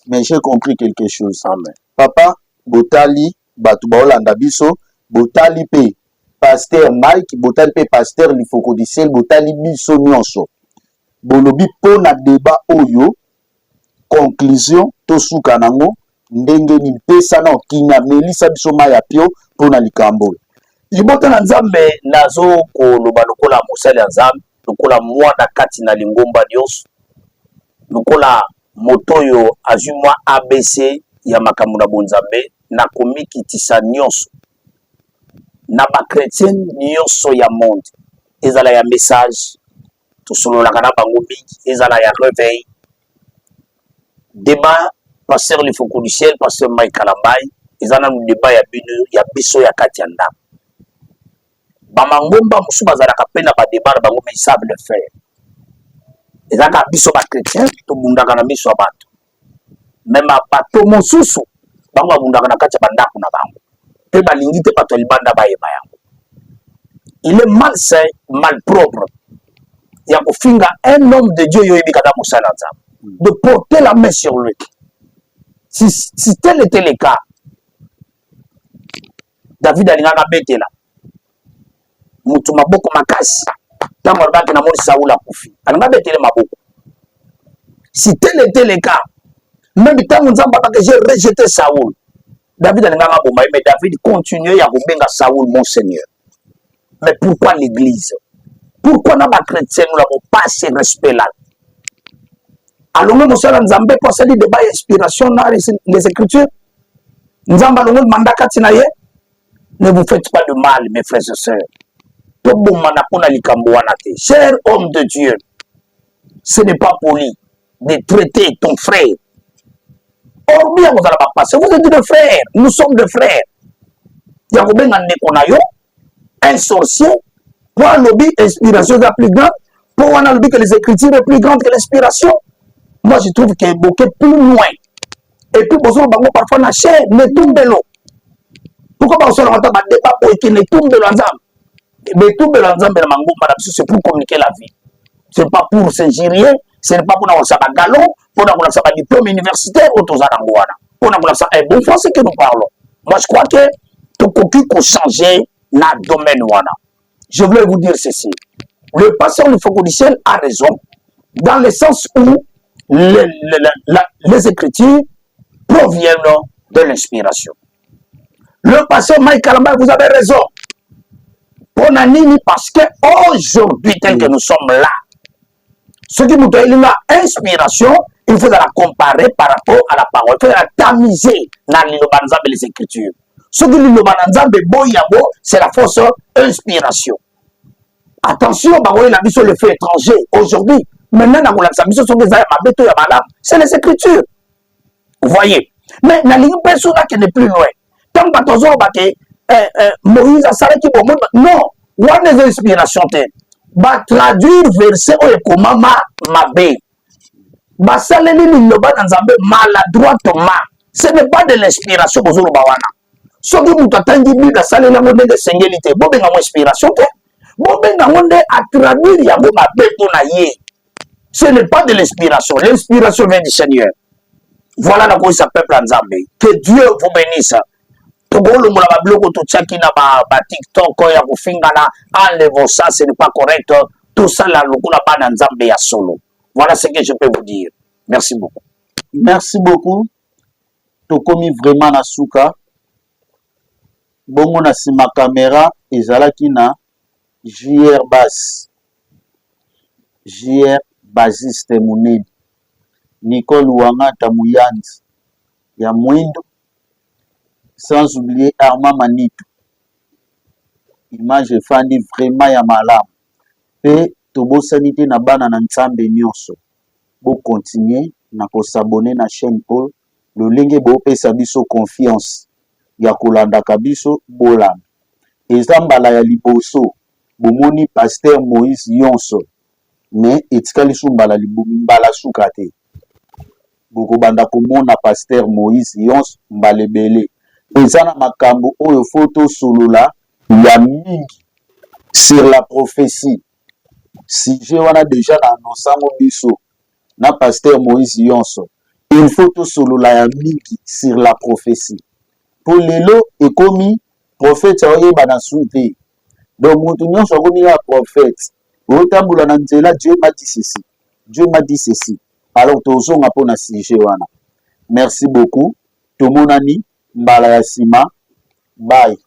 mais j'ai compris quelque chose. Amen. Papa botali batu baolanda biso botali pe pasteur Mike botali pe pasteur Lifoko du ciel botali biso nyonso bolobi po na débat oyo conclusion tosuka nango ndenge ni pesa na kinya melisa biso maya pio po na likambo libota na nzambe nazo koloba lokola mosali ya nzambe lokola mwana kati na lingomba nyonso lokola moto oyo azwi mwa ABC ya makambo na bonzambe na komikitisa nyonso na bakretien nyonso ya monde ezala ya message tosololaka na bango mingi ezala ya réveil débat pasteur Lifoko du ciel pasteur Mike Kalambai ezala na débat ya bino ya biso ya kati ya ndako bamangomba mosusu bazalaka mpe na badébat na bango mais savent le faire ezalaka biso bakretien tobundaka na miso ya bato meme bato mosusu bango babundaka na kati ya bandako na bango mpe balingi te bato ya libanda bayeba yango il est malsain malpropre ya kofinga un homme de Dieu oyo oyebika ta mosala nzambe de porter la main sur lui si tel était le cas David alingaka betela mutu maboko makasi ntango alobaki namoni Saoul akufi alinga betele maboko si tel était le cas même ntango nzambe abaka j'ai rejeté Saoul David alingaka bomba mais David continue ya kobenga Saoul mon Seigneur. Mais pourquoi l'église? Pourquoi na ba chrétien nous n'avons pas ce respect là? Alors nous sommes nzambe pour ça débat inspiration dans les écritures. Nzamba longo mandaka tinaye. Ne vous faites pas de mal mes frères et sœurs. To bomana pona likambo wana te. Cher homme de Dieu, ce n'est pas poli de traiter ton frère. Or bien vous allez pas passer. Vous êtes des frères. Nous sommes des frères. Yakobenga ndeko na yo un sorcier pour un lobby inspiration est plus grande pour un lobby que les écritures est plus grande que l'inspiration. Moi je trouve qu'il est beaucoup plus loin. Et puis besoin bango parfois na chair ne tombe l'eau. Pourquoi pas on se rend à débat pour qu'il ne tombe l'ensemble? Mais tombe l'ensemble de mango madame c'est pour communiquer la vie. C'est pas pour s'injurier, ce n'est pas pour avoir ça galon, pour avoir ça diplôme universitaire ou tout ça pour avoir ça un bon français que nous parlons. Moi je crois que tout cocu qu'on changer na domaine wana. Je voulais vous dire ceci. Le pasteur Lifoko du ciel a raison dans le sens où les écritures proviennent de l'inspiration. Le pasteur Mike Kalamba, vous avez raison. Ponanini parce que aujourd'hui, tel que nous sommes là, ce qui nous donne l'inspiration, il faut la comparer par rapport à la parole. Il faut la tamiser dans les écritures. Ce qui nous c'est la fausse inspiration. Attention, le fait étranger. Aujourd'hui, maintenant, c'est les écritures. Vous voyez. Mais la ligne personnelle qui n'est plus loin. Tant que Moïse a salé qui non, on a des inspirations. Va traduire verset ou comment ma bé. Va salé maladroitement. Ce n'est pas de l'inspiration pour vous. Ce que vous attendez de salé la monnaie de singulité. Bon, ben, inspiration. Bon, ben, on est à traduire ya bo ma bé pour naïe. Ce n'est pas de l'inspiration. L'inspiration vient du Seigneur. Voilà la cause de peuple en Zambie. Que Dieu vous bénisse. Enlevons ça, ce n'est pas correct. Tout ça, là, solo. Voilà ce que je peux vous dire. Merci beaucoup. Merci beaucoup. Tokomi vraiment na suka. Bongo na sima caméra ezalaki na JR Bass. JR Basiste Munedi. Nicole Wangata Muyanzi. Ya Mwindo. Sans oublier Armand Manitou. Image fandi vraiment ya malamu. Pe tobo sanité na bana na nzambe nyonso. Bo continuer na ko s'abonner na chaîne Paul. Le lenge bo pesa biso confiance. Ya kolanda kabiso bolam. Ezambala ya liboso. Bomoni pasteur Moïse Yonso. Mais etikali sumbala libumbala sukate. Boko banda komona pasteur Moïse Yonso mbalebele. Ezana makambo oyo foto solola ya mingi sur la prophétie. Sujet wana déjà na annonçango biso na pasteur Moïse Yonso. Il faut tout solo la ya mingi sur la prophétie. Pour lelo ekomi prophète oyeba na souté. Donc mutu nyonso akomi ya prophète. Otambula na nzela Dieu m'a dit ceci. Dieu m'a dit ceci. Alors tozonga pona sujet wana. Merci beaucoup. Tomonani mbala ya sima. Bye.